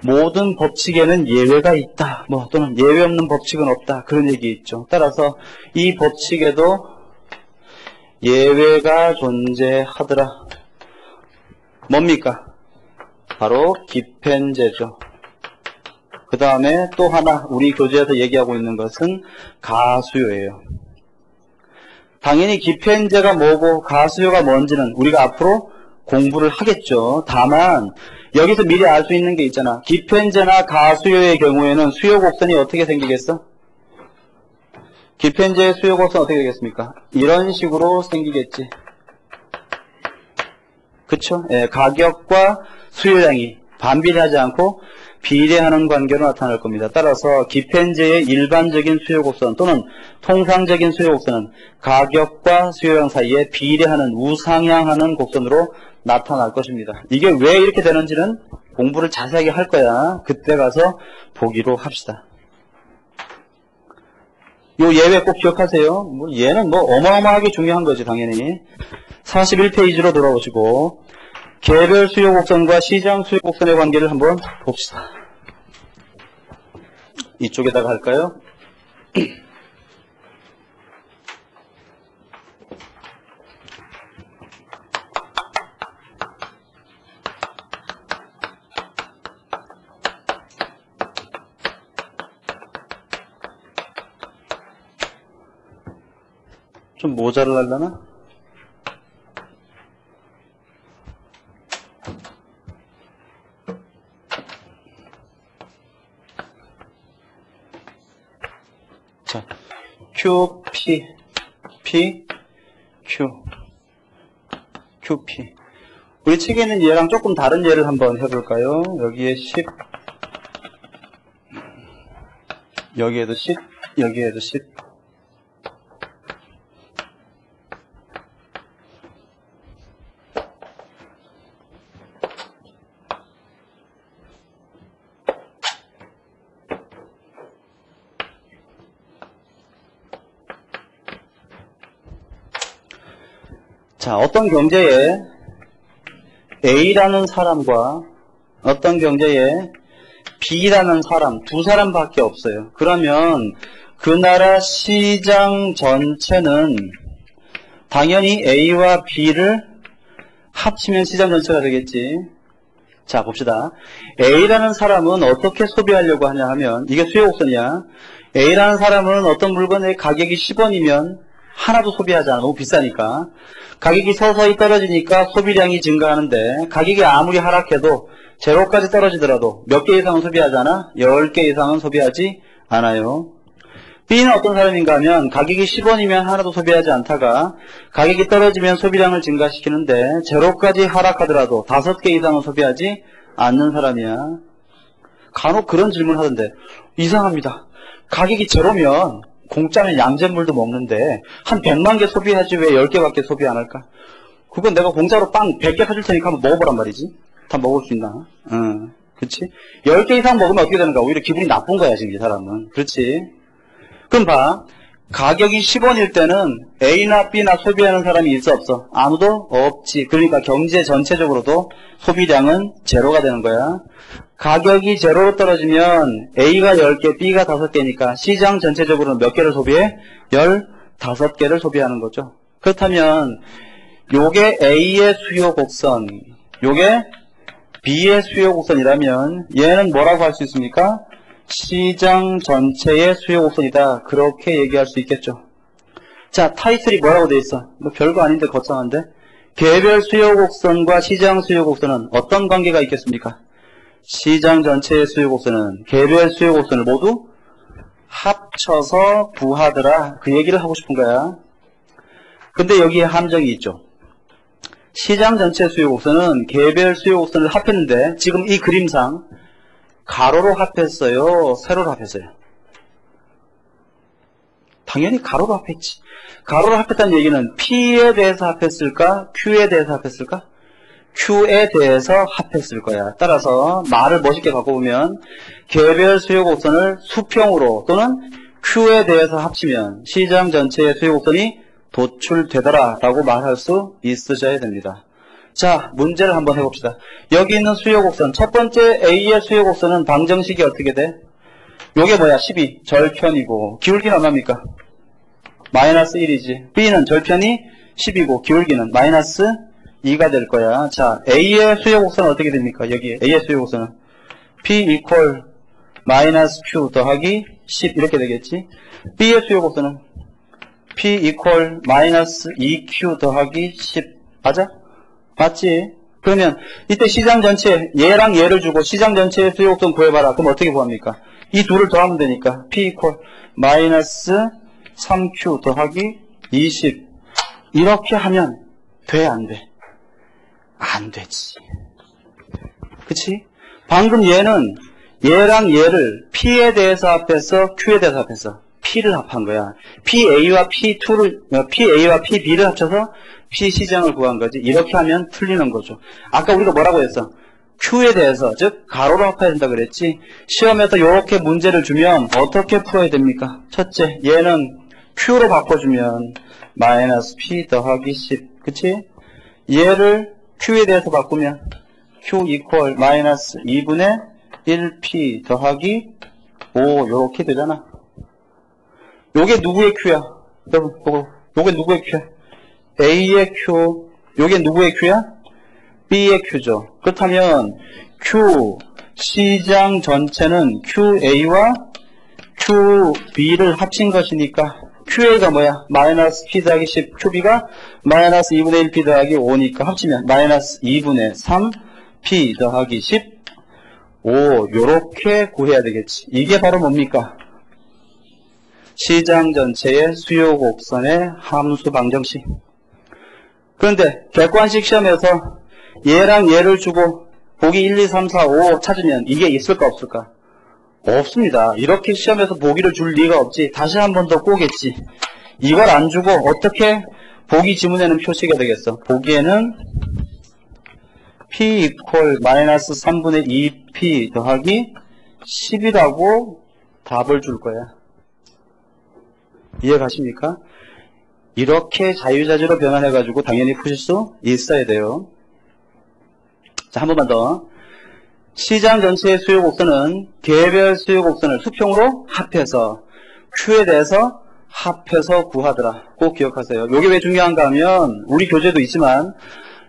모든 법칙에는 예외가 있다. 또는 예외 없는 법칙은 없다. 그런 얘기 있죠. 따라서 이 법칙에도 예외가 존재하더라. 뭡니까? 바로 기펜제죠. 그 다음에 또 하나 우리 교재에서 얘기하고 있는 것은 가수요예요. 당연히 기펜제가 뭐고 가수요가 뭔지는 우리가 앞으로 공부를 하겠죠. 다만 여기서 미리 알 수 있는 게 있잖아. 기펜제나 가수요의 경우에는 수요 곡선이 어떻게 생기겠어? 기펜제의 수요 곡선 어떻게 되겠습니까? 이런 식으로 생기겠지. 그쵸? 가격과 수요량이 반비례하지 않고 비례하는 관계로 나타날 겁니다. 따라서 기펜제의 일반적인 수요 곡선 또는 통상적인 수요 곡선은 가격과 수요량 사이에 비례하는 우상향하는 곡선으로 나타날 것입니다. 이게 왜 이렇게 되는지는 공부를 자세하게 할 거야. 그때 가서 보기로 합시다. 요 예외 꼭 기억하세요. 얘는 어마어마하게 중요한 거지 당연히. 41페이지로 돌아오시고 개별 수요 곡선과 시장 수요 곡선의 관계를 한번 봅시다. 이쪽에다가 할까요? 좀 모자랄라나? 자, Q, P, P, Q, QP. 우리 책에 있는 얘랑 조금 다른 예를 한번 해볼까요? 여기에 10, 여기에도 10, 여기에도 10. 자, 어떤 경제에 A라는 사람과 어떤 경제에 B라는 사람, 두 사람밖에 없어요. 그러면 그 나라 시장 전체는 당연히 A와 B를 합치면 시장 전체가 되겠지. 자, 봅시다. A라는 사람은 어떻게 소비하려고 하냐 하면, 이게 수요 곡선이야. A라는 사람은 어떤 물건의 가격이 10원이면 하나도 소비하지 않아. 너무 비싸니까. 가격이 서서히 떨어지니까 소비량이 증가하는데, 가격이 아무리 하락해도 제로까지 떨어지더라도 몇 개 이상은 소비하지 않아? 10개 이상은 소비하지 않아요. B는 어떤 사람인가 하면 가격이 10원이면 하나도 소비하지 않다가 가격이 떨어지면 소비량을 증가시키는데 제로까지 하락하더라도 5개 이상은 소비하지 않는 사람이야. 간혹 그런 질문을 하던데 이상합니다. 가격이 제로면 공짜면 양잿물도 먹는데 한 100만 개 소비하지 왜 10개밖에 소비 안 할까? 그건 내가 공짜로 빵 100개 사줄 테니까 한번 먹어보란 말이지. 다 먹을 수 있나? 그렇지? 10개 이상 먹으면 어떻게 되는가? 오히려 기분이 나쁜 거야 지금 이 사람은. 그렇지? 그럼 봐. 가격이 10원일 때는 A나 B나 소비하는 사람이 있어 없어? 아무도 없지. 그러니까 경제 전체적으로도 소비량은 제로가 되는 거야. 가격이 제로로 떨어지면 A가 10개, B가 5개니까 시장 전체적으로는 몇 개를 소비해? 15개를 소비하는 거죠. 그렇다면 요게 A의 수요 곡선, 요게 B의 수요 곡선이라면 얘는 뭐라고 할 수 있습니까? 시장 전체의 수요 곡선이다. 그렇게 얘기할 수 있겠죠. 자, 타이틀이 뭐라고 돼 있어? 뭐 별거 아닌데 거창한데? 개별 수요 곡선과 시장 수요 곡선은 어떤 관계가 있겠습니까? 시장 전체의 수요 곡선은 개별 수요 곡선을 모두 합쳐서 구하더라. 그 얘기를 하고 싶은 거야. 근데 여기에 함정이 있죠. 시장 전체 수요 곡선은 개별 수요 곡선을 합했는데 지금 이 그림상 가로로 합했어요? 세로로 합했어요? 당연히 가로로 합했지. 가로로 합했다는 얘기는 P에 대해서 합했을까? Q에 대해서 합했을까? Q에 대해서 합했을 거야. 따라서 말을 멋있게 바꿔보면 개별 수요 곡선을 수평으로 또는 Q에 대해서 합치면 시장 전체의 수요 곡선이 도출되더라 라고 말할 수 있으셔야 됩니다. 자, 문제를 한번 해봅시다. 여기 있는 수요 곡선, 첫 번째 A의 수요 곡선은 방정식이 어떻게 돼? 요게 뭐야? 12. 절편이고 기울기는 얼마입니까? 마이너스 1이지. B는 절편이 10이고 기울기는 마이너스 2가 될 거야. 자, A의 수요 곡선은 어떻게 됩니까? 여기 A의 수요 곡선은 P 이퀄 마이너스 Q 더하기 10 이렇게 되겠지. B의 수요 곡선은 P 이퀄 마이너스 2Q 더하기 10 맞아? 맞지? 그러면 이때 시장 전체 얘랑 얘를 주고 시장 전체의 수요 곡선 구해봐라. 그럼 어떻게 구합니까? 이 둘을 더하면 되니까 P 이퀄 마이너스 3Q 더하기 20 이렇게 하면 돼? 안 돼? 안 되지. 그치? 방금 얘는 얘랑 얘를 P에 대해서 합해서 Q에 대해서 합해서 P를 합한 거야. PA와 PA와 PB를 합쳐서 P 시장을 구한 거지. 이렇게 하면 틀리는 거죠. 아까 우리가 뭐라고 했어? Q에 대해서, 즉 가로로 합해야 된다 그랬지. 시험에서 이렇게 문제를 주면 어떻게 풀어야 됩니까? 첫째, 얘는 Q로 바꿔주면 마이너스 P 더하기 10. 그치? 얘를 Q에 대해서 바꾸면 Q 이퀄 마이너스 2분의 1P 더하기 5 요렇게 되잖아. 요게 누구의 Q야? 여러분 보고 요게 누구의 Q야? A의 Q. 요게 누구의 Q야? B의 Q죠. 그렇다면 Q 시장 전체는 QA와 QB를 합친 것이니까 QA가 뭐야? 마이너스 P 더하기 10, QB가 마이너스 2분의 1P 더하기 5니까 합치면 마이너스 2분의 3P 더하기 10, 5 요렇게 구해야 되겠지. 이게 바로 뭡니까? 시장 전체의 수요 곡선의 함수 방정식. 그런데 객관식 시험에서 얘랑 얘를 주고 보기 1, 2, 3, 4, 5 찾으면 이게 있을까 없을까? 없습니다. 이렇게 시험에서 보기를 줄 리가 없지. 다시 한 번 더 꼬겠지. 이걸 안 주고 어떻게 보기 지문에는 표시가 되겠어? 보기에는 P 이퀄 마이너스 3분의 2P 더하기 10이라고 답을 줄 거야. 이해 가십니까? 이렇게 자유자재로 변환해가지고 당연히 푸실 수 있어야 돼요. 자, 한 번만 더. 시장 전체의 수요 곡선은 개별 수요 곡선을 수평으로 합해서 Q에 대해서 합해서 구하더라. 꼭 기억하세요. 이게 왜 중요한가 하면 우리 교재도 있지만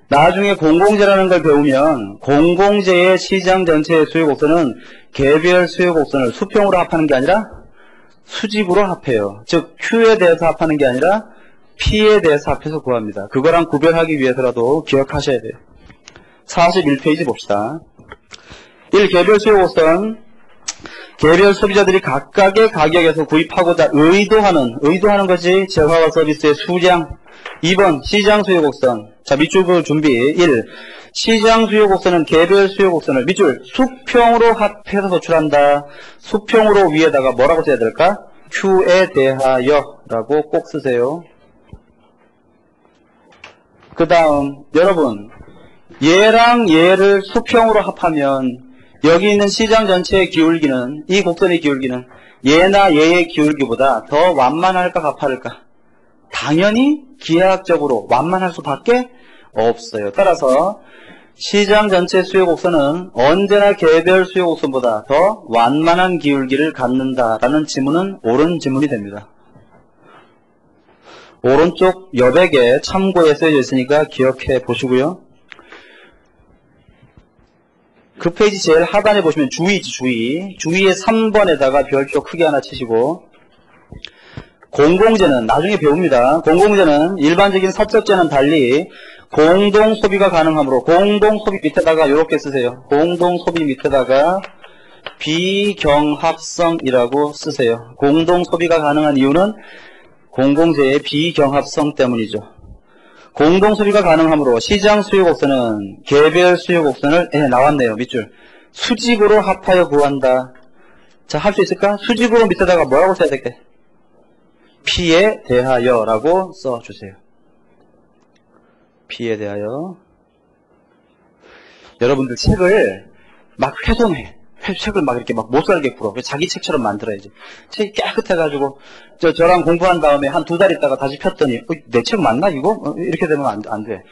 나중에 공공재라는 걸 배우면 공공재의 시장 전체의 수요 곡선은 개별 수요 곡선을 수평으로 합하는 게 아니라 수직으로 합해요. 즉 Q에 대해서 합하는 게 아니라 P에 대해서 합해서 구합니다. 그거랑 구별하기 위해서라도 기억하셔야 돼요. 41페이지 봅시다. 1. 개별 수요 곡선. 개별 소비자들이 각각의 가격에서 구입하고자 의도하는 거지. 재화와 서비스의 수량. 2번 시장 수요 곡선. 자, 밑줄 그 준비. 1. 시장 수요 곡선은 개별 수요 곡선을 밑줄 수평으로 합해서 도출한다. 수평으로 위에다가 뭐라고 써야 될까? Q에 대하여 라고 꼭 쓰세요. 그 다음 여러분, 얘랑 얘를 수평으로 합하면 여기 있는 시장 전체의 기울기는, 이 곡선의 기울기는 얘나 얘의 기울기보다 더 완만할까 가파를까? 당연히 기하학적으로 완만할 수밖에 없어요. 따라서 시장 전체 수요 곡선은 언제나 개별 수요 곡선보다 더 완만한 기울기를 갖는다라는 지문은 옳은 지문이 됩니다. 오른쪽 여백에 참고에 쓰여져 있으니까 기억해 보시고요. 그 페이지 제일 하단에 보시면 주의지, 주의에 3번에다가 별표 크게 하나 치시고, 공공재는 나중에 배웁니다. 공공재는 일반적인 사적재는 달리 공동소비가 가능하므로 공동소비 밑에다가 이렇게 쓰세요. 공동소비 밑에다가 비경합성이라고 쓰세요. 공동소비가 가능한 이유는 공공재의 비경합성 때문이죠. 공동소비가 가능하므로 시장 수요 곡선은 개별 수요 곡선을 나왔네요. 밑줄 수직으로 합하여 구한다. 자, 할 수 있을까? 수직으로 밑에다가 뭐라고 써야 될게? P에 대하여라고 써주세요. P에 대하여. 여러분들 책을 막 훼손해. 책을 막 이렇게 막 못살게 풀어. 자기 책처럼 만들어야지. 책이 깨끗해가지고, 저랑 공부한 다음에 한 2달 있다가 다시 폈더니, 내 책 맞나, 이거? 이렇게 되면 안 돼.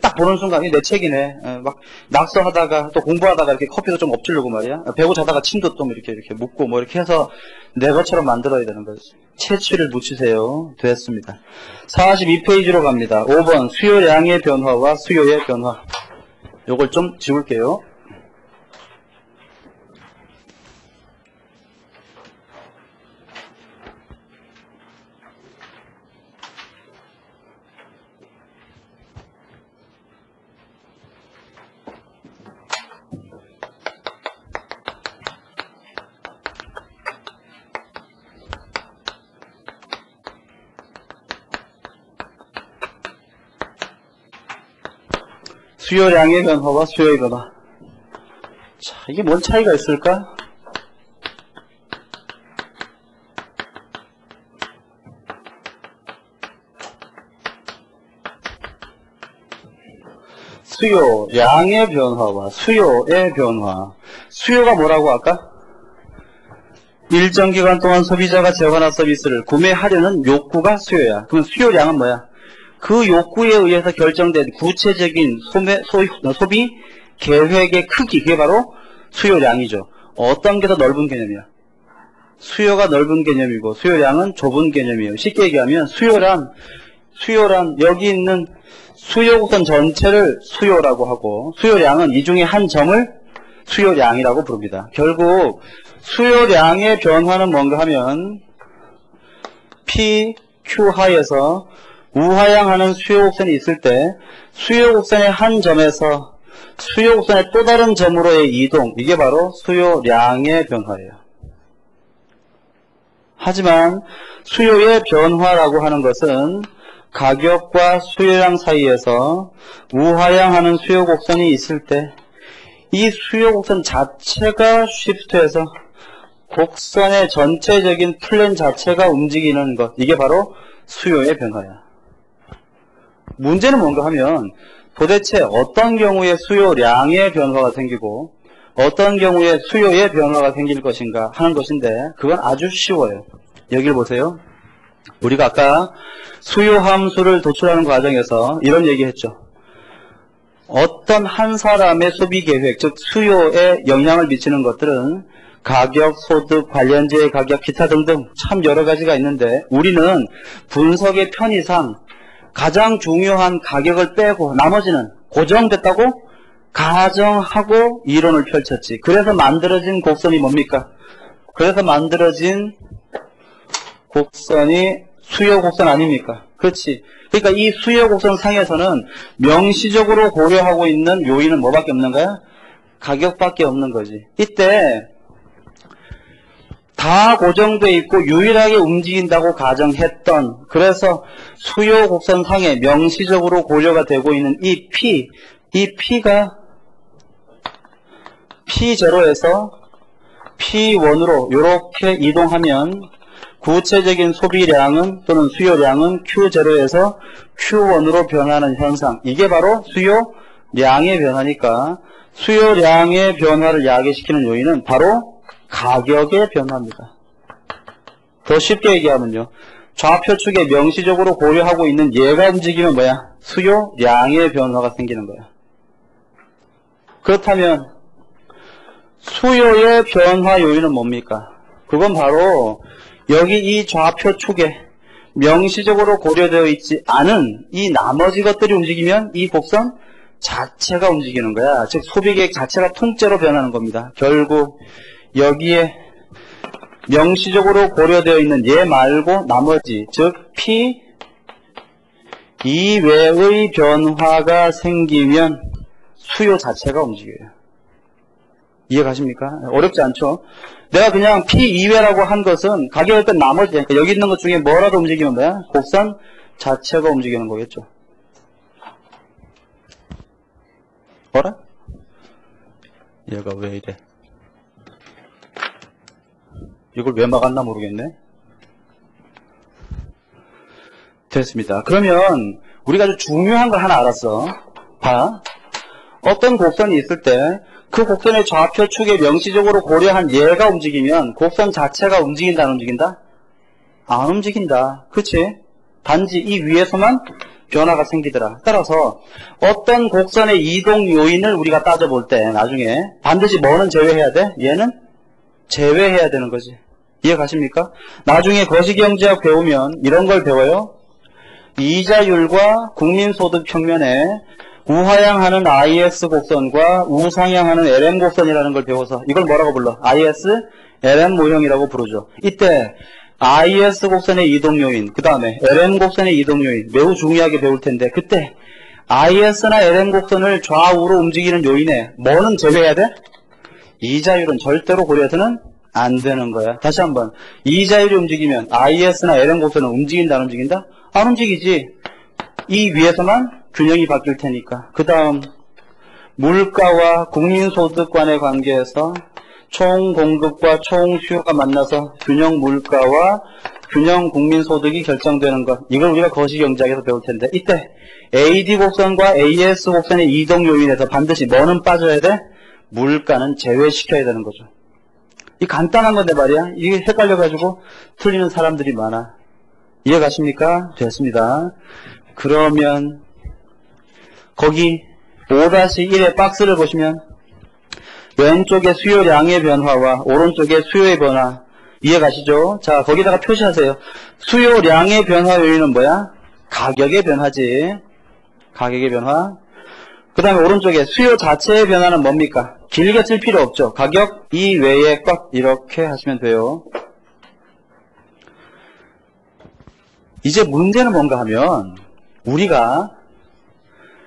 딱 보는 순간, 내 책이네. 막, 낙서하다가, 또 공부하다가 이렇게 커피도 좀 엎지르고 말이야. 배고 자다가 침도 좀 이렇게 묻고 뭐 이렇게 해서 내 것처럼 만들어야 되는 거지. 채취를 묻히세요. 됐습니다. 42페이지로 갑니다. 5번, 수요량의 변화와 수요의 변화. 요걸 좀 지울게요. 수요량의 변화와 수요의 변화. 자, 이게 뭔 차이가 있을까? 수요량의 변화와 수요의 변화. 수요가 뭐라고 할까? 일정 기간 동안 소비자가 재화나 서비스를 구매하려는 욕구가 수요야. 그럼 수요량은 뭐야? 그 욕구에 의해서 결정된 구체적인 소비 계획의 크기, 그게 바로 수요량이죠. 어떤 게 더 넓은 개념이야? 수요가 넓은 개념이고 수요량은 좁은 개념이에요. 쉽게 얘기하면 수요란 여기 있는 수요곡선 전체를 수요라고 하고, 수요량은 이 중에 한 점을 수요량이라고 부릅니다. 결국 수요량의 변화는 뭔가 하면 P, Q 하에서 우하향하는 수요곡선이 있을 때 수요곡선의 한 점에서 수요곡선의 또 다른 점으로의 이동, 이게 바로 수요량의 변화예요. 하지만 수요의 변화라고 하는 것은 가격과 수요량 사이에서 우하향하는 수요곡선이 있을 때 이 수요곡선 자체가 쉬프트해서 곡선의 전체적인 플랜 자체가 움직이는 것, 이게 바로 수요의 변화야. 문제는 뭔가 하면 도대체 어떤 경우에 수요량의 변화가 생기고 어떤 경우에 수요의 변화가 생길 것인가 하는 것인데, 그건 아주 쉬워요. 여기를 보세요. 우리가 아까 수요 함수를 도출하는 과정에서 이런 얘기 했죠. 어떤 한 사람의 소비 계획, 즉 수요에 영향을 미치는 것들은 가격, 소득, 관련지의 가격, 기타 등등 참 여러 가지가 있는데, 우리는 분석의 편의상 가장 중요한 가격을 빼고 나머지는 고정됐다고 가정하고 이론을 펼쳤지. 그래서 만들어진 곡선이 뭡니까? 그래서 만들어진 곡선이 수요 곡선 아닙니까? 그렇지. 그러니까 이 수요 곡선 상에서는 명시적으로 고려하고 있는 요인은 뭐밖에 없는 거야? 가격밖에 없는 거지. 이때 다 고정돼 있고 유일하게 움직인다고 가정했던, 그래서 수요 곡선상에 명시적으로 고려가 되고 있는 이 P가 P0에서 P1으로 이렇게 이동하면 구체적인 소비량은 또는 수요량은 Q0에서 Q1으로 변하는 현상, 이게 바로 수요량의 변화니까 수요량의 변화를 야기시키는 요인은 바로 가격의 변화입니다. 더 쉽게 얘기하면요, 좌표축에 명시적으로 고려하고 있는 얘가 움직이면 뭐야? 수요량의 변화가 생기는 거야. 그렇다면 수요의 변화 요인은 뭡니까? 그건 바로 여기 이 좌표축에 명시적으로 고려되어 있지 않은 이 나머지 것들이 움직이면 이 곡선 자체가 움직이는 거야. 즉 소비계획 자체가 통째로 변하는 겁니다. 결국 여기에 명시적으로 고려되어 있는 얘 말고 나머지, 즉 P 이외의 변화가 생기면 수요 자체가 움직여요. 이해가십니까? 어렵지 않죠? 내가 그냥 P 이외라고 한 것은 가격일 땐 나머지, 그러니까 여기 있는 것 중에 뭐라도 움직이면 뭐야? 곡선 자체가 움직이는 거겠죠. 뭐라? 얘가 왜 이래? 이걸 왜 막았나 모르겠네. 됐습니다. 그러면 우리가 아주 중요한 걸 하나 알았어. 봐. 어떤 곡선이 있을 때 그 곡선의 좌표축에 명시적으로 고려한 얘가 움직이면 곡선 자체가 움직인다, 안 움직인다? 안 움직인다. 그치? 단지 이 위에서만 변화가 생기더라. 따라서 어떤 곡선의 이동 요인을 우리가 따져볼 때 나중에 반드시 뭐는 제외해야 돼? 얘는 제외해야 되는 거지. 이해 가십니까? 나중에 거시경제학 배우면 이런 걸 배워요. 이자율과 국민소득 평면에 우하향하는 IS 곡선과 우상향하는 LM 곡선이라는 걸 배워서 이걸 뭐라고 불러? IS, LM 모형이라고 부르죠. 이때 IS 곡선의 이동 요인, 그 다음에 LM 곡선의 이동 요인 매우 중요하게 배울 텐데, 그때 IS나 LM 곡선을 좌우로 움직이는 요인에 뭐는 제외해야 돼? 이자율은 절대로 고려해서는 안 되는 거야. 다시 한번, 이자율이 움직이면 IS나 LM 곡선은 움직인다, 안 움직인다? 안 움직이지. 이 위에서만 균형이 바뀔 테니까. 그 다음 물가와 국민소득 간의 관계에서 총 공급과 총 수요가 만나서 균형 물가와 균형 국민소득이 결정되는 것, 이걸 우리가 거시경제학에서 배울 텐데, 이때 AD 곡선과 AS 곡선의 이동 요인에서 반드시 뭐는 빠져야 돼? 물가는 제외시켜야 되는 거죠. 이 간단한 건데 말이야, 이게 헷갈려가지고 틀리는 사람들이 많아. 이해 가십니까? 됐습니다. 그러면 거기 5-1의 박스를 보시면 왼쪽에 수요량의 변화와 오른쪽에 수요의 변화, 이해 가시죠? 자, 거기다가 표시하세요. 수요량의 변화 요인은 뭐야? 가격의 변화지. 가격의 변화. 그 다음에 오른쪽에 수요 자체의 변화는 뭡니까? 길게 쓸 필요 없죠. 가격 이외에 꽉 이렇게 하시면 돼요. 이제 문제는 뭔가 하면, 우리가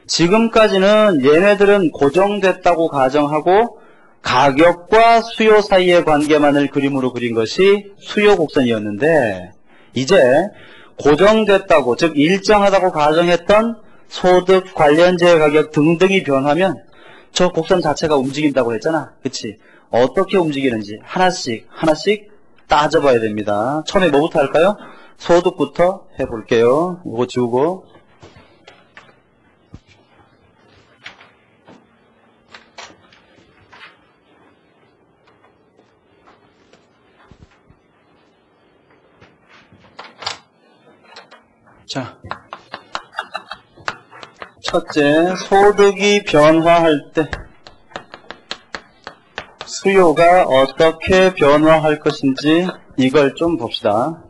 지금까지는 얘네들은 고정됐다고 가정하고 가격과 수요 사이의 관계만을 그림으로 그린 것이 수요 곡선이었는데, 이제 고정됐다고, 즉 일정하다고 가정했던 소득, 관련재 가격 등등이 변하면 저 곡선 자체가 움직인다고 했잖아. 그치? 어떻게 움직이는지 하나씩 따져봐야 됩니다. 처음에 뭐부터 할까요? 소득부터 해볼게요. 이거 지우고. 자, 첫째, 소득이 변화할 때 수요가 어떻게 변화할 것인지 이걸 좀 봅시다.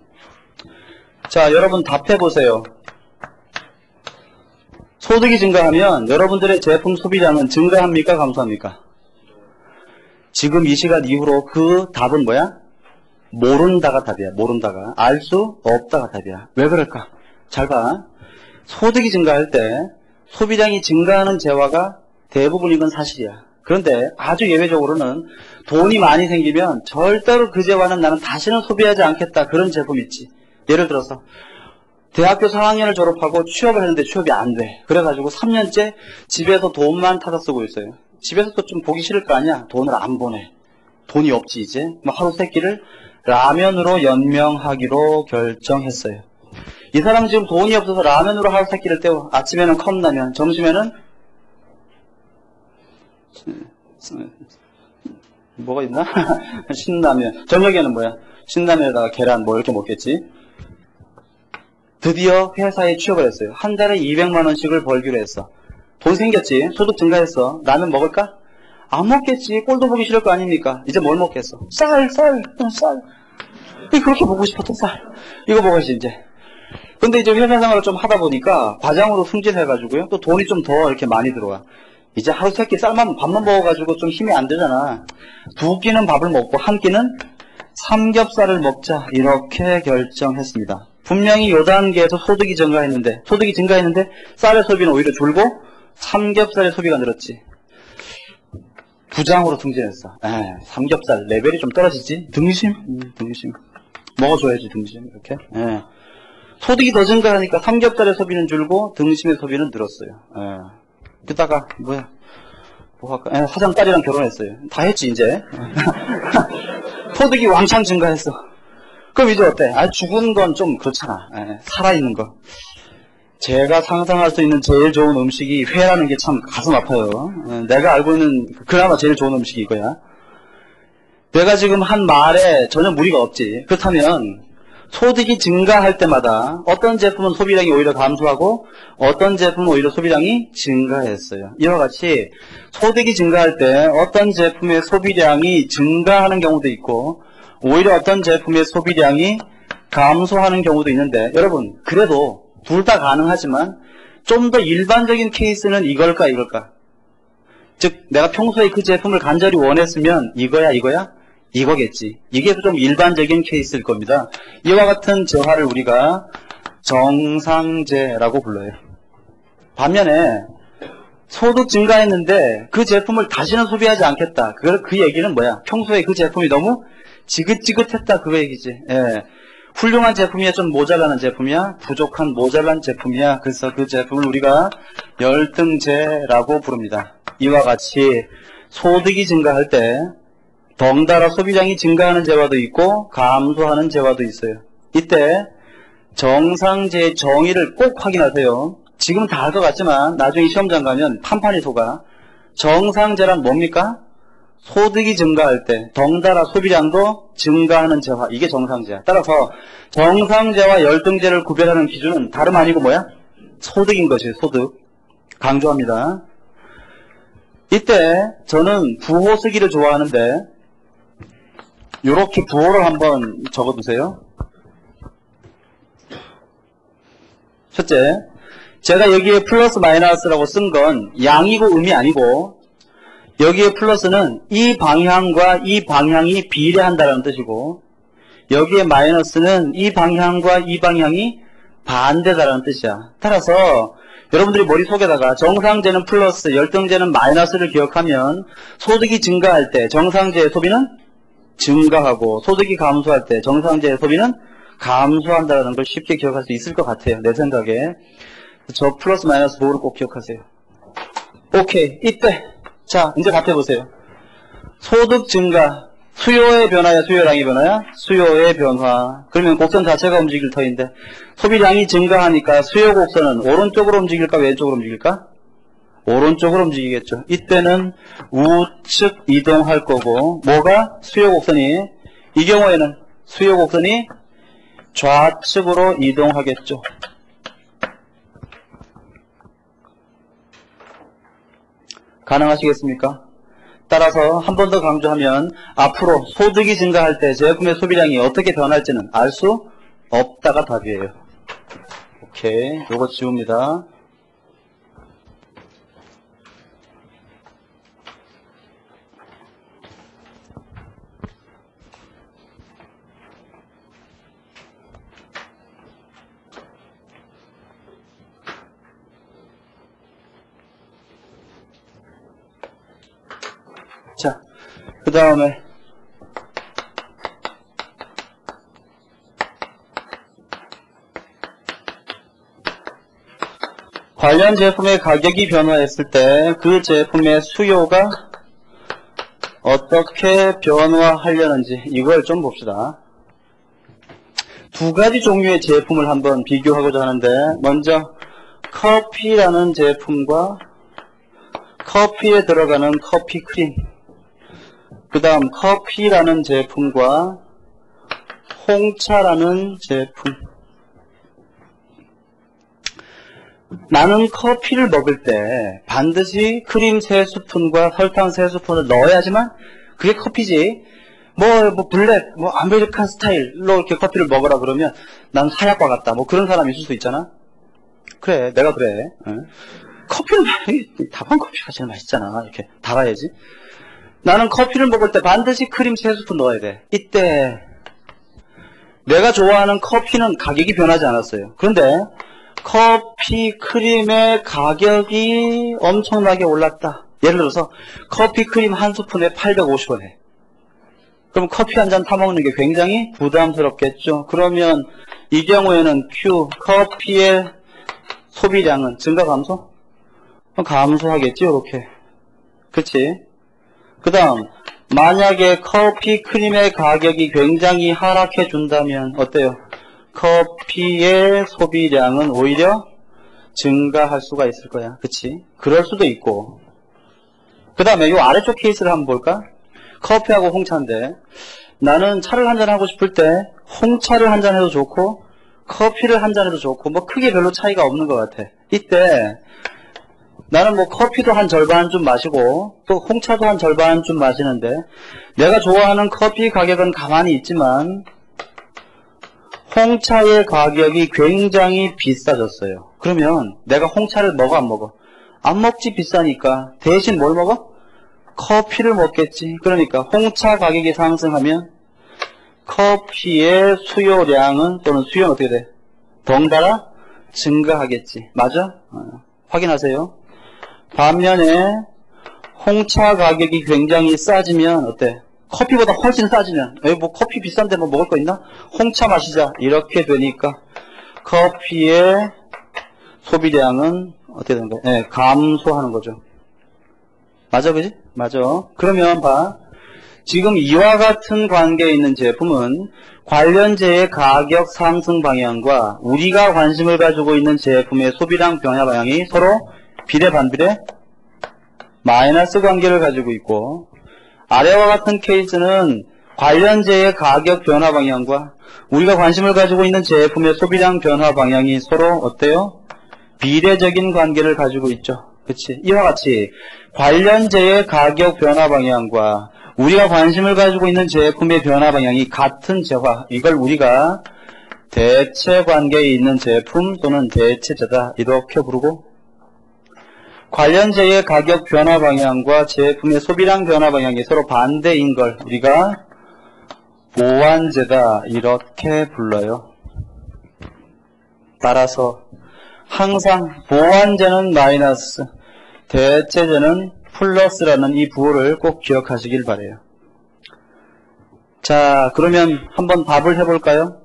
자, 여러분 답해보세요. 소득이 증가하면 여러분들의 제품 소비량은 증가합니까? 감소합니까? 지금 이 시간 이후로 그 답은 뭐야? 모른다가 답이야. 모른다가. 알 수 없다가 답이야. 왜 그럴까? 잘 봐. 소득이 증가할 때 소비량이 증가하는 재화가 대부분인 건 사실이야. 그런데 아주 예외적으로는 돈이 많이 생기면 절대로 그 재화는 나는 다시는 소비하지 않겠다. 그런 제품 있지. 예를 들어서 대학교 4학년을 졸업하고 취업을 했는데 취업이 안 돼. 그래가지고 3년째 집에서 돈만 타다 쓰고 있어요. 집에서 또 좀 보기 싫을 거 아니야. 돈을 안 보내. 돈이 없지 이제. 하루 세 끼를 라면으로 연명하기로 결정했어요. 이 사람 지금 돈이 없어서 라면으로 하루 세 끼를 때워. 아침에는 컵라면, 점심에는 뭐가 있나? 신라면. 저녁에는 뭐야? 신라면에다가 계란 뭐 이렇게 먹겠지. 드디어 회사에 취업을 했어요. 한 달에 200만 원씩을 벌기로 했어. 돈 생겼지. 소득 증가했어. 라면 먹을까? 안 먹겠지. 꼴도 보기 싫을 거 아닙니까? 이제 뭘 먹겠어? 쌀. 그렇게 먹고 싶었던 쌀. 이거 먹어야지 이제. 근데 이제 회사 생활을 좀 하다 보니까 과장으로 승진해가지고요. 또 돈이 좀 더 이렇게 많이 들어와. 이제 하루 세 끼 밥만 먹어가지고 좀 힘이 안 되잖아. 두 끼는 밥을 먹고 한 끼는 삼겹살을 먹자. 이렇게 결정했습니다. 분명히 요 단계에서 소득이 증가했는데 쌀의 소비는 오히려 줄고 삼겹살의 소비가 늘었지. 부장으로 승진했어. 삼겹살 레벨이 좀 떨어지지. 등심. 먹어줘야지 등심 이렇게. 소득이 더 증가하니까 삼겹살의 소비는 줄고 등심의 소비는 늘었어요. 그러다가 뭐 할까? 사장 딸이랑 결혼했어요. 다 했지 이제. 소득이 왕창 증가했어. 그럼 이제 어때? 죽은 건 좀 그렇잖아. 살아있는 거. 제가 상상할 수 있는 제일 좋은 음식이 회라는 게 참 가슴 아파요. 내가 알고 있는 그나마 제일 좋은 음식이 이거야. 내가 지금 한 말에 전혀 무리가 없지. 그렇다면 소득이 증가할 때마다 어떤 제품은 소비량이 오히려 감소하고 어떤 제품은 오히려 소비량이 증가했어요. 이와 같이 소득이 증가할 때 어떤 제품의 소비량이 증가하는 경우도 있고 오히려 어떤 제품의 소비량이 감소하는 경우도 있는데 여러분 그래도 둘 다 가능하지만 좀 더 일반적인 케이스는 이걸까? 즉 내가 평소에 그 제품을 간절히 원했으면 이거야? 이거겠지. 이게 좀 일반적인 케이스일 겁니다. 이와 같은 재화를 우리가 정상재라고 불러요. 반면에 소득 증가했는데 그 제품을 다시는 소비하지 않겠다. 그 얘기는 뭐야? 평소에 그 제품이 너무 지긋지긋했다 그거 얘기지. 훌륭한 제품이야? 좀 모자라는 제품이야? 부족한 모자란 제품이야? 그래서 그 제품을 우리가 열등제라고 부릅니다. 이와 같이 소득이 증가할 때 덩달아 소비량이 증가하는 재화도 있고 감소하는 재화도 있어요. 이때 정상재의 정의를 꼭 확인하세요. 지금은 다 알 것 같지만 나중에 시험장 가면 판판이 속아. 정상재란 뭡니까? 소득이 증가할 때 덩달아 소비량도 증가하는 재화. 이게 정상재야. 따라서 정상재와 열등재를 구별하는 기준은 다름 아니고 뭐야? 소득인 것이에요. 소득. 강조합니다. 이때 저는 부호 쓰기를 좋아하는데 이렇게 부호를 한번 적어두세요. 첫째, 제가 여기에 플러스 마이너스라고 쓴 건 양이고 음이 아니고 여기에 플러스는 이 방향과 이 방향이 비례한다는 뜻이고 여기에 마이너스는 이 방향과 이 방향이 반대다라는 뜻이야. 따라서 여러분들이 머릿속에다가 정상재는 플러스, 열등재는 마이너스를 기억하면 소득이 증가할 때 정상재의 소비는 증가하고 소득이 감소할 때 정상재의 소비는 감소한다는 걸 쉽게 기억할 수 있을 것 같아요. 내 생각에. 저 플러스 마이너스 부호를 꼭 기억하세요. 오케이. 이때 자 이제 답해보세요. 소득 증가 수요의 변화야 수요량의 변화야? 수요의 변화. 그러면 곡선 자체가 움직일 터인데 소비량이 증가하니까 수요 곡선은 오른쪽으로 움직일까 왼쪽으로 움직일까? 오른쪽으로 움직이겠죠. 이때는 우측 이동할 거고 뭐가? 수요 곡선이 이 경우에는 수요 곡선이 좌측으로 이동하겠죠. 가능하시겠습니까? 따라서 한 번 더 강조하면 앞으로 소득이 증가할 때 제품의 소비량이 어떻게 변할지는 알 수 없다가 답이에요. 오케이, 요거 지웁니다. 그 다음에 관련 제품의 가격이 변화했을 때 그 제품의 수요가 어떻게 변화하려는지 이걸 좀 봅시다. 두 가지 종류의 제품을 한번 비교하고자 하는데, 먼저 커피라는 제품과 커피에 들어가는 커피 크림, 그 다음 커피라는 제품과 홍차라는 제품. 나는 커피를 먹을 때 반드시 크림 3스푼과 설탕 3스푼을 넣어야지만 그게 커피지. 블랙, 아메리칸 스타일로 이렇게 커피를 먹으라 그러면 난 사약과 같다. 그런 사람이 있을 수 있잖아. 그래, 내가 그래. 커피는 다방 커피가 제일 맛있잖아. 이렇게 달아야지. 나는 커피를 먹을 때 반드시 크림 3스푼 넣어야 돼. 이때 내가 좋아하는 커피는 가격이 변하지 않았어요. 그런데 커피 크림의 가격이 엄청나게 올랐다. 예를 들어서 커피 크림 한 스푼에 850원에. 그럼 커피 한 잔 타먹는 게 굉장히 부담스럽겠죠. 그러면 이 경우에는 Q, 커피의 소비량은 증가 감소? 감소하겠지, 이렇게. 그치? 그 다음, 만약에 커피 크림의 가격이 굉장히 하락해 준다면 어때요? 커피의 소비량은 오히려 증가할 수가 있을 거야. 그치? 그럴 수도 있고. 그 다음에 이 아래쪽 케이스를 한번 볼까? 커피하고 홍차인데, 나는 차를 한잔 하고 싶을 때 홍차를 한잔 해도 좋고 커피를 한잔 해도 좋고 크게 별로 차이가 없는 것 같아. 이때 나는 커피도 한 절반쯤 마시고 또 홍차도 한 절반쯤 마시는데, 내가 좋아하는 커피 가격은 가만히 있지만 홍차의 가격이 굉장히 비싸졌어요. 그러면 내가 홍차를 먹어 안 먹어? 안 먹지, 비싸니까. 대신 뭘 먹어? 커피를 먹겠지. 그러니까 홍차 가격이 상승하면 커피의 수요량은, 또는 수요는 어떻게 돼? 덩달아 증가하겠지. 맞아? 확인하세요. 반면에 홍차 가격이 굉장히 싸지면 어때? 커피보다 훨씬 싸지면, 커피 비싼데 먹을 거 있나? 홍차 마시자. 이렇게 되니까 커피의 소비량은 어떻게 되는 거야? 감소하는 거죠. 맞아, 그지? 맞아. 그러면 봐. 지금 이와 같은 관계에 있는 제품은 관련제의 가격 상승 방향과 우리가 관심을 가지고 있는 제품의 소비량 변화 방향이 서로 비례 반비례 마이너스 관계를 가지고 있고, 아래와 같은 케이스는 관련제의 가격 변화 방향과 우리가 관심을 가지고 있는 제품의 소비량 변화 방향이 서로 어때요? 비례적인 관계를 가지고 있죠. 그치? 이와 같이 관련제의 가격 변화 방향과 우리가 관심을 가지고 있는 제품의 변화 방향이 같은 재화, 이걸 우리가 대체 관계에 있는 제품 또는 대체제다 이렇게 부르고, 관련제의 가격 변화 방향과 제품의 소비량 변화 방향이 서로 반대인 걸 우리가 보완제다 이렇게 불러요. 따라서 항상 보완제는 마이너스, 대체제는 플러스라는 이 부호를 꼭 기억하시길 바래요. 자, 그러면 한번 답을 해볼까요?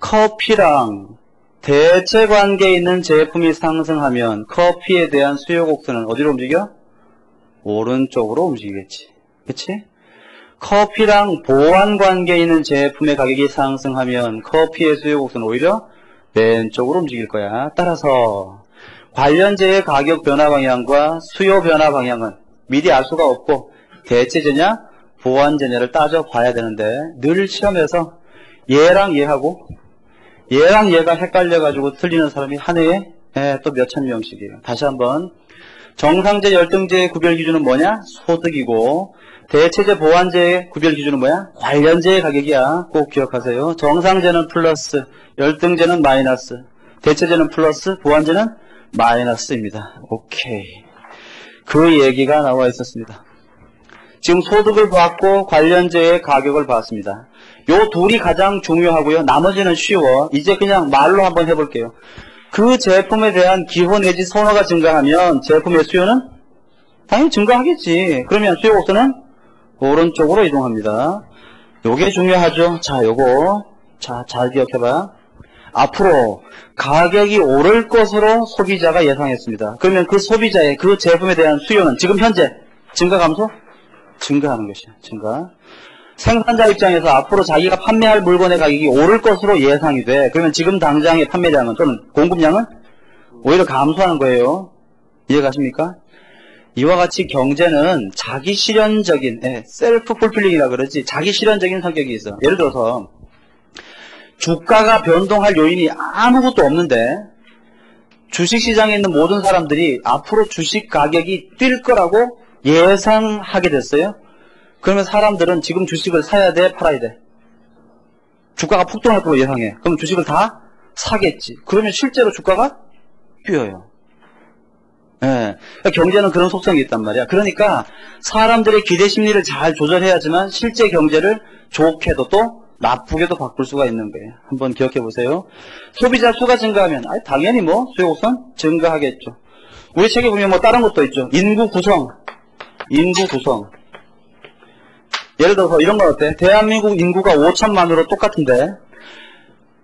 커피랑 대체 관계에 있는 제품이 상승하면 커피에 대한 수요 곡선은 어디로 움직여? 오른쪽으로 움직이겠지. 그치? 커피랑 보완 관계에 있는 제품의 가격이 상승하면 커피의 수요 곡선은 오히려 왼쪽으로 움직일 거야. 따라서 관련제의 가격 변화 방향과 수요 변화 방향은 미리 알 수가 없고 대체제냐 보완제냐를 따져봐야 되는데, 늘 시험에서 얘랑 얘하고 얘랑 얘가 헷갈려가지고 틀리는 사람이 한 해에 또 몇천 명씩이에요. 다시 한번, 정상제 열등제의 구별 기준은 뭐냐? 소득이고, 대체제 보완제의 구별 기준은 뭐야? 관련제의 가격이야. 꼭 기억하세요. 정상제는 플러스, 열등제는 마이너스, 대체제는 플러스, 보완제는 마이너스입니다. 오케이. 그 얘기가 나와 있었습니다. 지금 소득을 봤고 관련제의 가격을 봤습니다. 요 둘이 가장 중요하고요. 나머지는 쉬워. 이제 그냥 말로 한번 해볼게요. 그 제품에 대한 기호 내지 선호가 증가하면 제품의 수요는 당연히 증가하겠지. 그러면 수요 곡선은 오른쪽으로 이동합니다. 요게 중요하죠. 자, 요거. 자, 잘 기억해봐. 앞으로 가격이 오를 것으로 소비자가 예상했습니다. 그러면 그 소비자의 그 제품에 대한 수요는 지금 현재 증가 감소? 증가하는 것이야. 증가. 생산자 입장에서 앞으로 자기가 판매할 물건의 가격이 오를 것으로 예상이 돼. 그러면 지금 당장의 판매량은 또는 공급량은 오히려 감소하는 거예요. 이해가십니까? 이와 같이 경제는 자기 실현적인, 셀프 풀필링이라 그러지, 자기 실현적인 성격이 있어. 예를 들어서 주가가 변동할 요인이 아무것도 없는데 주식시장에 있는 모든 사람들이 앞으로 주식 가격이 뛸 거라고 예상하게 됐어요. 그러면 사람들은 지금 주식을 사야 돼, 팔아야 돼? 주가가 폭등할 거로 예상해. 그럼 주식을 다 사겠지. 그러면 실제로 주가가 뛰어요. 예. 그러니까 경제는 그런 속성이 있단 말이야. 그러니까 사람들의 기대 심리를 잘 조절해야지만 실제 경제를 좋게도 또 나쁘게도 바꿀 수가 있는 거예요. 한번 기억해 보세요. 소비자 수가 증가하면 당연히 뭐 수요 곡선 증가하겠죠. 우리 책에 보면 뭐 다른 것도 있죠. 인구 구성. 예를 들어서 이런 거 어때? 대한민국 인구가 5천만으로 똑같은데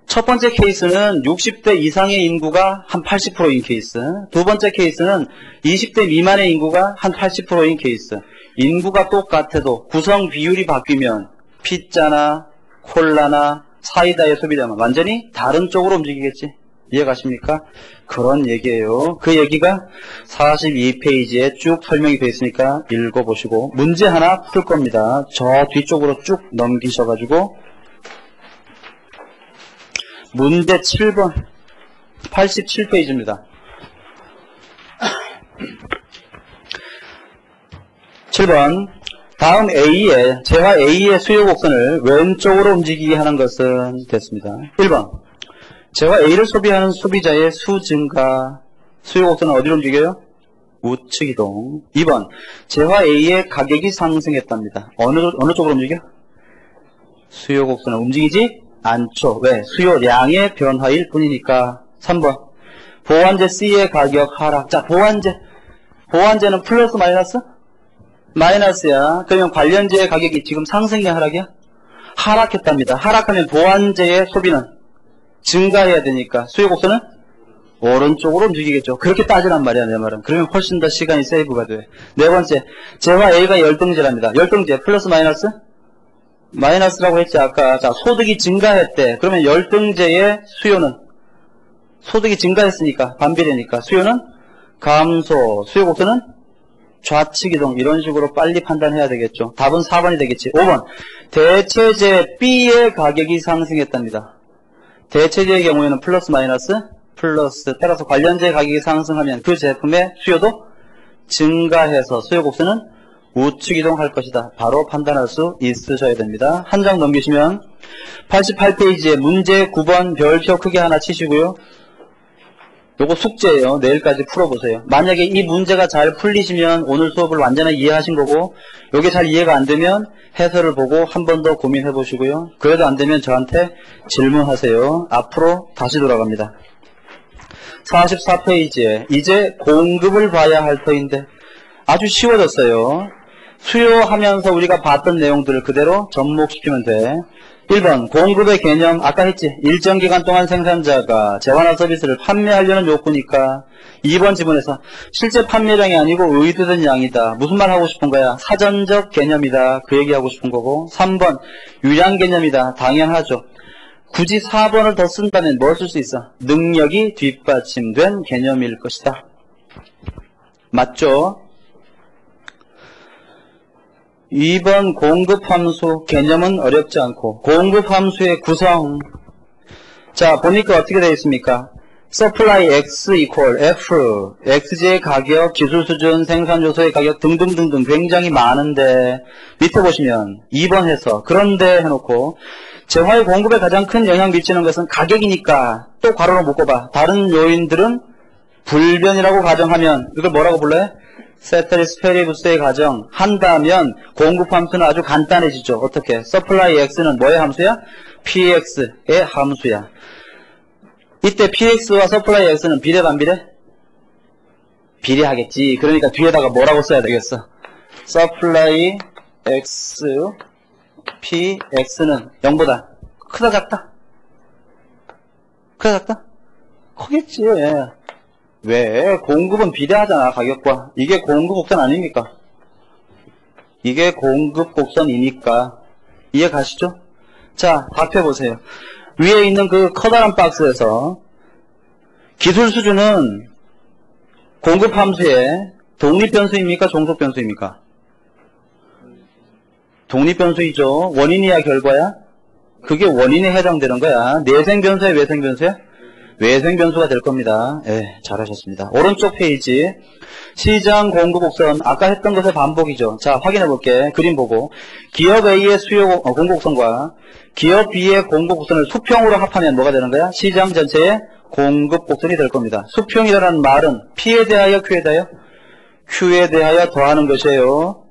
첫 번째 케이스는 60대 이상의 인구가 한 80%인 케이스. 두 번째 케이스는 20대 미만의 인구가 한 80%인 케이스. 인구가 똑같아도 구성 비율이 바뀌면 피자나 콜라나 사이다의 소비량은 완전히 다른 쪽으로 움직이겠지. 이해가십니까? 그런 얘기예요. 그 얘기가 42페이지에 쭉 설명이 되어 있으니까 읽어보시고 문제 하나 풀 겁니다. 저 뒤쪽으로 쭉 넘기셔가지고 문제 7번 87페이지입니다. 7번 다음 A의 재화 A의 수요 곡선을 왼쪽으로 움직이게 하는 것은 됐습니다. 1번 재화 A를 소비하는 소비자의 수 증가 수요 곡선은 어디로 움직여요? 우측 이동. 2번 재화 A의 가격이 상승했답니다. 어느 쪽으로 움직여? 수요 곡선은 움직이지 않죠. 왜? 수요량의 변화일 뿐이니까. 3번 보완제 C의 가격 하락. 자, 보완제는 플러스 마이너스? 마이너스야. 그러면 관련제의 가격이 지금 상승이야 하락이야? 하락했답니다. 하락하면 보완제의 소비는 증가해야 되니까 수요 곡선은 오른쪽으로 움직이겠죠. 그렇게 따지란 말이야 내 말은. 그러면 훨씬 더 시간이 세이브가 돼. 네 번째 재화 A가 열등제랍니다. 열등제 플러스 마이너스? 마이너스라고 했지 아까. 자, 소득이 증가했대. 그러면 열등제의 수요는 소득이 증가했으니까 반비례니까 수요는 감소. 수요 곡선은 좌측 이동. 이런 식으로 빨리 판단해야 되겠죠. 답은 4번이 되겠지. 5번 대체제 B의 가격이 상승했답니다. 대체제의 경우에는 플러스 마이너스 플러스. 따라서 관련제 가격이 상승하면 그 제품의 수요도 증가해서 수요 곡선은 우측 이동할 것이다. 바로 판단할 수 있으셔야 됩니다. 한 장 넘기시면 88페이지에 문제 9번 별표 크게 하나 치시고요. 요거 숙제예요. 내일까지 풀어보세요. 만약에 이 문제가 잘 풀리시면 오늘 수업을 완전히 이해하신 거고 요게 잘 이해가 안 되면 해설을 보고 한 번 더 고민해 보시고요. 그래도 안 되면 저한테 질문하세요. 앞으로 다시 돌아갑니다. 44페이지에 이제 공급을 봐야 할 터인데 아주 쉬워졌어요. 수요하면서 우리가 봤던 내용들을 그대로 접목시키면 돼. 1번 공급의 개념 아까 했지. 일정 기간 동안 생산자가 재화나 서비스를 판매하려는 욕구니까. 2번 지문에서 실제 판매량이 아니고 의도된 양이다. 무슨 말 하고 싶은 거야? 사전적 개념이다. 그 얘기하고 싶은 거고. 3번 유량 개념이다. 당연하죠. 굳이 4번을 더 쓴다면 뭘 쓸 수 있어? 능력이 뒷받침된 개념일 것이다. 맞죠? 2번 공급함수 개념은 어렵지 않고 공급함수의 구성. 자, 보니까 어떻게 되어 있습니까? supply x equal f, x제의 가격, 기술 수준, 생산 요소의 가격 등등등등 굉장히 많은데 밑에 보시면 2번 해서 그런데 해놓고 재화의 공급에 가장 큰 영향 미치는 것은 가격이니까 또 괄호로 묶어봐. 다른 요인들은 불변이라고 가정하면 이걸 뭐라고 불러요? 세테리스 페리부스의 가정 한다면 공급 함수는 아주 간단해지죠. 어떻게? supply x는 뭐의 함수야? px의 함수야. 이때 px와 supply x는 비례 반비례? 비례하겠지. 그러니까 뒤에다가 뭐라고 써야 되겠어? supply x p x는 0보다 크다 작다? 크다 작다? 크겠지. 왜? 공급은 비례하잖아, 가격과. 이게 공급 곡선 아닙니까? 이게 공급 곡선이니까. 이해 가시죠? 자, 답해보세요. 위에 있는 그 커다란 박스에서 기술 수준은 공급 함수의 독립변수입니까? 종속변수입니까? 독립변수이죠. 원인이야, 결과야? 그게 원인에 해당되는 거야. 내생변수야, 외생변수야? 외생변수가 될 겁니다. 잘하셨습니다. 오른쪽 페이지. 시장 공급 곡선. 아까 했던 것의 반복이죠. 자, 확인해 볼게. 그림 보고. 기업 A의 수요 공급 곡선과 기업 B의 공급 곡선을 수평으로 합하면 뭐가 되는 거야? 시장 전체의 공급 곡선이 될 겁니다. 수평이라는 말은 P에 대하여 Q에 대하여? Q에 대하여 더하는 것이에요.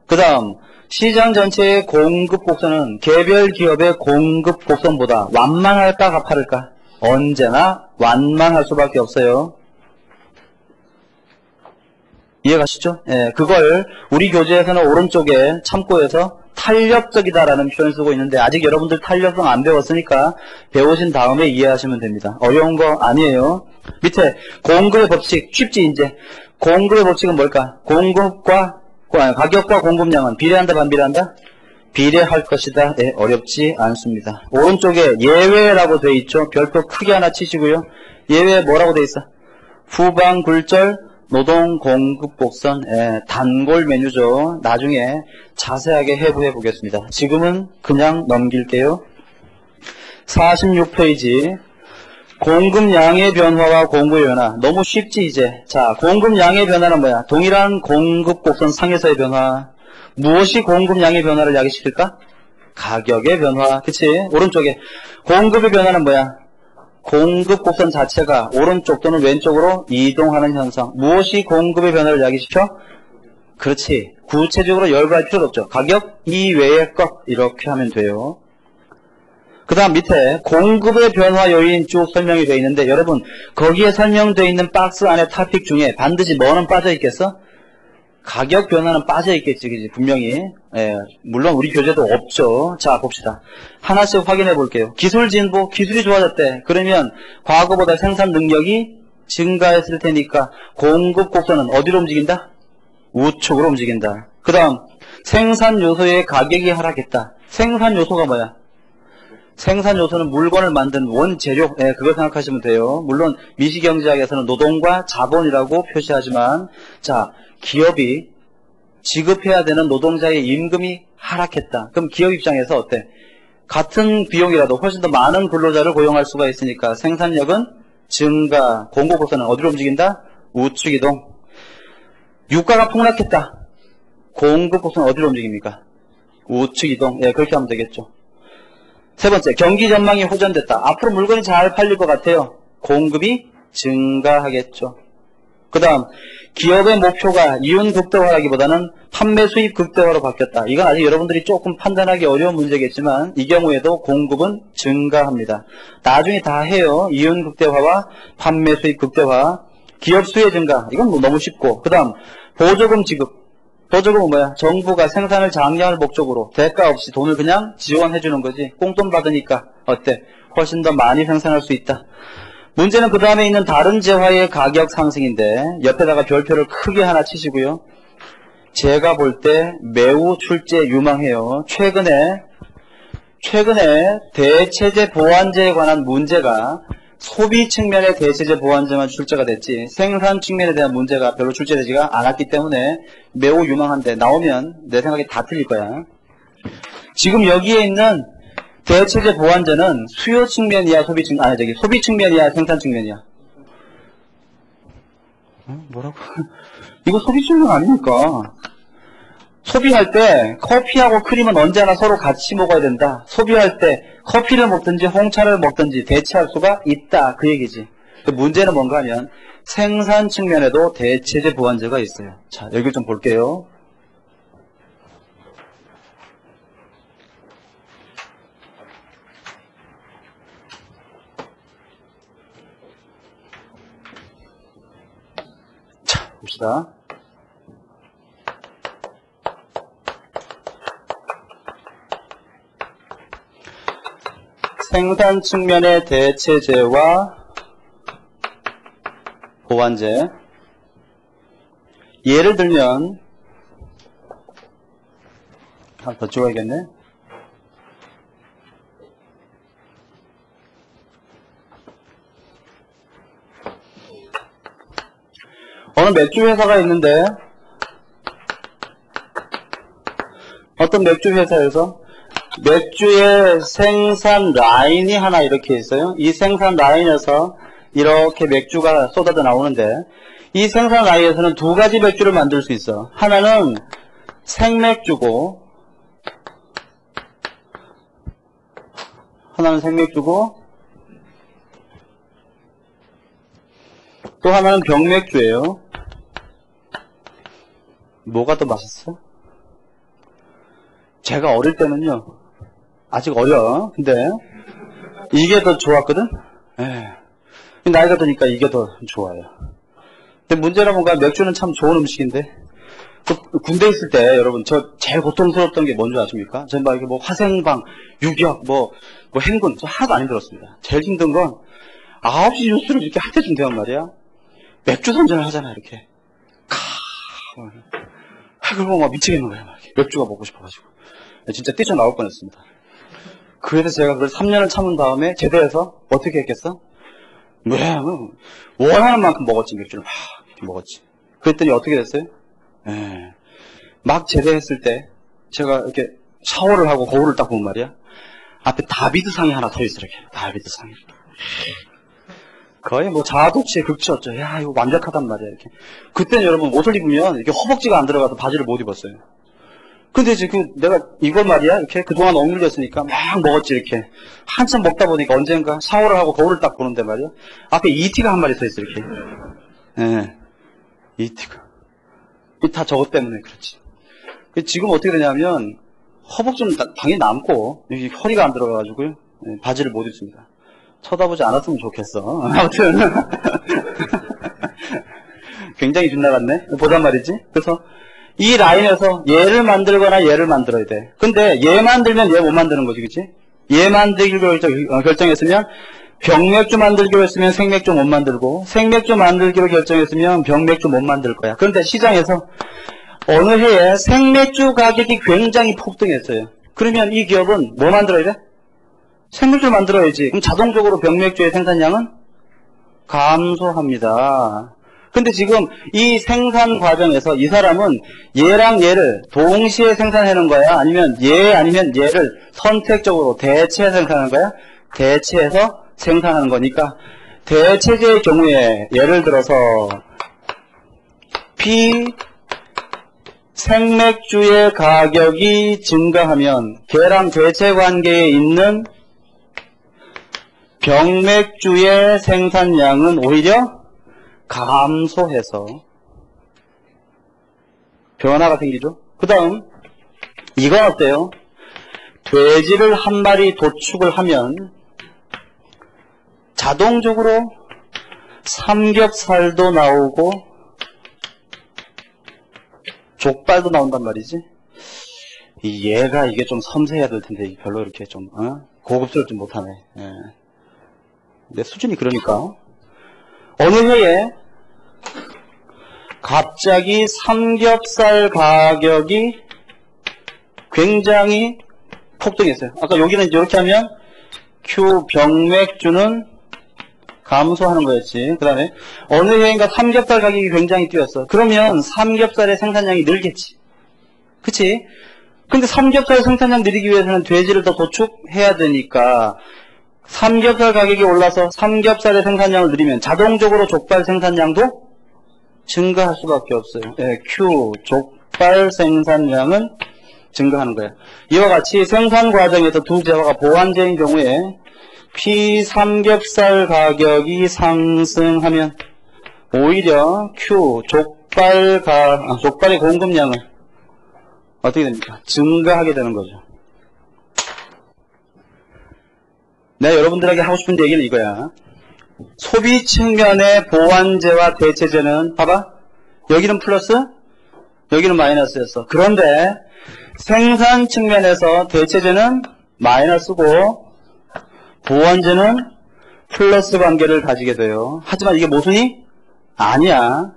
그 다음 시장 전체의 공급 곡선은 개별 기업의 공급 곡선보다 완만할까 가파를까? 언제나 완만할 수밖에 없어요. 이해가시죠? 그걸 우리 교재에서는 오른쪽에 참고해서 탄력적이다라는 표현을 쓰고 있는데 아직 여러분들 탄력성 안 배웠으니까 배우신 다음에 이해하시면 됩니다. 어려운 거 아니에요. 밑에 공급의 법칙 쉽지 이제. 공급의 법칙은 뭘까? 공급과 가격과 공급량은 비례한다 반비례한다? 비례할 것이다. 어렵지 않습니다. 오른쪽에 예외라고 되어 있죠. 별표 크게 하나 치시고요. 예외 뭐라고 되어 있어? 후방 굴절 노동 공급 곡선 단골 메뉴죠. 나중에 자세하게 해부해 보겠습니다. 지금은 그냥 넘길게요. 46페이지 공급량의 변화와 공급의 변화. 너무 쉽지 이제. 자, 공급량의 변화는 뭐야? 동일한 공급 곡선 상에서의 변화. 무엇이 공급량의 변화를 야기시킬까? 가격의 변화. 그치? 오른쪽에 공급의 변화는 뭐야? 공급 곡선 자체가 오른쪽 또는 왼쪽으로 이동하는 현상. 무엇이 공급의 변화를 야기시켜? 그렇지. 구체적으로 열거할 필요도 없죠. 가격 이외의 것 이렇게 하면 돼요. 그 다음 밑에 공급의 변화 요인 쭉 설명이 되어 있는데 여러분 거기에 설명되어 있는 박스 안에 토픽 중에 반드시 뭐는 빠져 있겠어? 가격 변화는 빠져 있겠지, 그지? 분명히. 물론 우리 교재도 없죠. 자, 봅시다. 하나씩 확인해 볼게요. 기술 진보, 기술이 좋아졌대. 그러면 과거보다 생산 능력이 증가했을 테니까 공급 곡선은 어디로 움직인다? 우측으로 움직인다. 그 다음 생산 요소의 가격이 하락했다. 생산 요소가 뭐야? 생산 요소는 물건을 만든 원재료, 그걸 생각하시면 돼요. 물론 미시경제학에서는 노동과 자본이라고 표시하지만, 자, 기업이 지급해야 되는 노동자의 임금이 하락했다. 그럼 기업 입장에서 어때? 같은 비용이라도 훨씬 더 많은 근로자를 고용할 수가 있으니까 생산력은 증가, 공급 곡선은 어디로 움직인다? 우측 이동. 유가가 폭락했다. 공급 곡선은 어디로 움직입니까? 우측 이동. 그렇게 하면 되겠죠. 세 번째, 경기 전망이 호전됐다. 앞으로 물건이 잘 팔릴 것 같아요. 공급이 증가하겠죠. 그 다음, 기업의 목표가 이윤 극대화라기보다는 판매 수입 극대화로 바뀌었다. 이건 아직 여러분들이 조금 판단하기 어려운 문제겠지만 이 경우에도 공급은 증가합니다. 나중에 다 해요. 이윤 극대화와 판매 수입 극대화. 기업 수혜 증가. 이건 뭐 너무 쉽고. 그 다음, 보조금 지급. 보조금은 뭐야? 정부가 생산을 장려할 목적으로 대가 없이 돈을 그냥 지원해 주는 거지. 꽁돈 받으니까 어때? 훨씬 더 많이 생산할 수 있다. 문제는 그 다음에 있는 다른 재화의 가격 상승인데 옆에다가 별표를 크게 하나 치시고요. 제가 볼 때 매우 출제 유망해요. 최근에 대체재 보완제에 관한 문제가 소비 측면의 대체재 보완제만 출제가 됐지 생산 측면에 대한 문제가 별로 출제되지가 않았기 때문에 매우 유망한데 나오면 내 생각에 다 틀릴 거야. 지금 여기에 있는 대체재 보완제는 수요 측면이야, 소비 측면이야, 생산 측면이야? 뭐라고? 이거 소비 측면 아닙니까? 소비할 때 커피하고 크림은 언제나 서로 같이 먹어야 된다. 소비할 때 커피를 먹든지 홍차를 먹든지 대체할 수가 있다. 그 얘기지. 문제는 뭔가 하면 생산 측면에도 대체재 보완제가 있어요. 자, 여기 좀 볼게요. 봅시다. 생산 측면의 대체제와 보완제. 예를 들면 하나 더 찍어야겠네. 어느 맥주 회사가 있는데 어떤 맥주 회사에서 맥주의 생산 라인이 하나 이렇게 있어요. 이 생산 라인에서 이렇게 맥주가 쏟아져 나오는데 이 생산 라인에서는 두 가지 맥주를 만들 수 있어. 하나는 생맥주고 또 하나는 병맥주예요. 뭐가 더 맛있어? 제가 어릴 때는요, 아직 어려. 근데 이게 더 좋았거든? 나이가 드니까 이게 더 좋아요. 근데 문제는 뭔가 맥주는 참 좋은 음식인데, 군대 있을 때 여러분 저 제일 고통스러웠던 게 뭔지 아십니까? 전 막 이렇게 뭐 화생방, 유격, 뭐 행군, 저 하나도 안 힘들었습니다. 제일 힘든 건 9시 뉴스를 이렇게 할 때쯤 되면 말이야. 맥주 선전을 하잖아, 이렇게. 그리고 막 미치겠는 거야, 막. 맥주가 먹고 싶어가지고. 진짜 뛰쳐나올 뻔했습니다. 그래서 제가 그걸 3년을 참은 다음에 제대해서 어떻게 했겠어? 원하는 만큼 먹었지, 맥주를 막 이렇게 먹었지. 그랬더니 어떻게 됐어요? 막 제대했을 때 제가 이렇게 샤워를 하고 거울을 딱 보면 말이야. 앞에 다비드상이 하나 서 있어, 이렇게. 다비드상이. 거의 뭐 자아도취의 극치였죠. 야, 이거 완벽하단 말이야, 이렇게. 그때는 여러분 옷을 입으면 이렇게 허벅지가 안 들어가서 바지를 못 입었어요. 근데 이제 내가 이걸 말이야, 이렇게 그동안 억눌렸으니까 막 먹었지, 이렇게. 한참 먹다 보니까 언젠가 샤워를 하고 거울을 딱 보는데 말이야. 앞에 이티가 한 마리 서 있어, 이렇게. 이티가. 다 저것 때문에 그렇지. 지금 어떻게 되냐면, 허벅지는 당연히 남고, 여기 허리가 안 들어가가지고요. 바지를 못 입습니다. 쳐다보지 않았으면 좋겠어. 아무튼. 굉장히 빗나갔네. 보단 말이지. 그래서 이 라인에서 얘를 만들거나 얘를 만들어야 돼. 근데 얘 만들면 얘 못 만드는 거지, 그치? 얘 만들기로 결정했으면 병맥주 만들기로 했으면 생맥주 못 만들고, 생맥주 만들기로 결정했으면 병맥주 못 만들 거야. 그런데 시장에서 어느 해에 생맥주 가격이 굉장히 폭등했어요. 그러면 이 기업은 뭐 만들어야 돼? 생맥주를 만들어야지. 그럼 자동적으로 병맥주의 생산량은 감소합니다. 근데 지금 이 생산 과정에서 이 사람은 얘랑 얘를 동시에 생산하는 거야? 아니면 얘를 선택적으로 대체 생산하는 거야? 대체해서 생산하는 거니까 대체제의 경우에 예를 들어서 생맥주의 가격이 증가하면 걔랑 대체 관계에 있는 병맥주의 생산량은 오히려 감소해서 변화가 생기죠. 그 다음 이건 어때요? 돼지를 한 마리 도축을 하면 자동적으로 삼겹살도 나오고 족발도 나온단 말이지. 얘가 이게 좀 섬세해야 될 텐데 별로 이렇게 좀 고급스럽지 못하네. 내 수준이 그러니까 어느 해에 갑자기 삼겹살 가격이 굉장히 폭등했어요. 아까 여기는 이렇게 하면 Q 병맥주는 감소하는 거였지. 그 다음에 어느 해인가 삼겹살 가격이 굉장히 뛰었어. 그러면 삼겹살의 생산량이 늘겠지. 그치? 근데 삼겹살 생산량 늘리기 위해서는 돼지를 더 도축해야 되니까 삼겹살 가격이 올라서 삼겹살의 생산량을 늘리면 자동적으로 족발 생산량도 증가할 수밖에 없어요. Q 족발 생산량은 증가하는 거예요. 이와 같이 생산 과정에서 두 재화가 보완제인 경우에 P 삼겹살 가격이 상승하면 오히려 Q 족발의 공급량은 어떻게 됩니까? 증가하게 되는 거죠. 내가 여러분들에게 하고 싶은 얘기는 이거야. 소비 측면의 보완제와 대체제는 봐봐. 여기는 플러스, 여기는 마이너스였어. 그런데 생산 측면에서 대체제는 마이너스고 보완제는 플러스 관계를 가지게 돼요. 하지만 이게 모순이 아니야.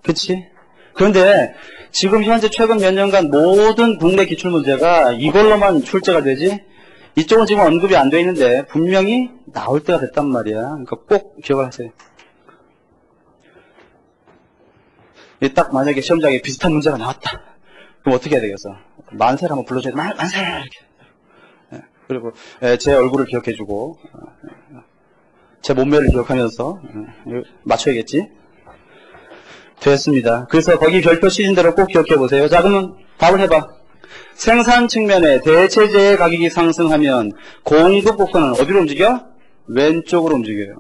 그치? 그런데 지금 현재 최근 몇 년간 모든 국내 기출문제가 이걸로만 출제가 되지 이쪽은 지금 언급이 안 돼 있는데 분명히 나올 때가 됐단 말이야. 그러니까 꼭 기억을 하세요. 딱 만약에 시험장에 비슷한 문제가 나왔다. 그럼 어떻게 해야 되겠어? 만세를 한번 불러줘야 돼. 만세! 이렇게. 그리고 제 얼굴을 기억해주고 제 몸매를 기억하면서 맞춰야겠지? 됐습니다. 그래서 거기 별표 시즌대로 꼭 기억해보세요. 자, 그러면 답을 해봐. 생산 측면에 대체제의 가격이 상승하면 공급 곡선은 어디로 움직여? 왼쪽으로 움직여요.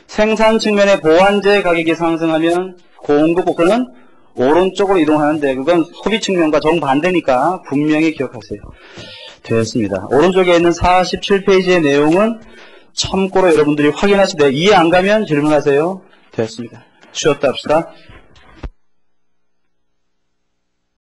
생산 측면에 보완제 가격이 상승하면 공급 곡선은 오른쪽으로 이동하는데 그건 소비 측면과 정반대니까 분명히 기억하세요. 됐습니다. 오른쪽에 있는 47페이지의 내용은 참고로 여러분들이 확인하시되 이해 안 가면 질문하세요. 됐습니다. 쉬었다 합시다.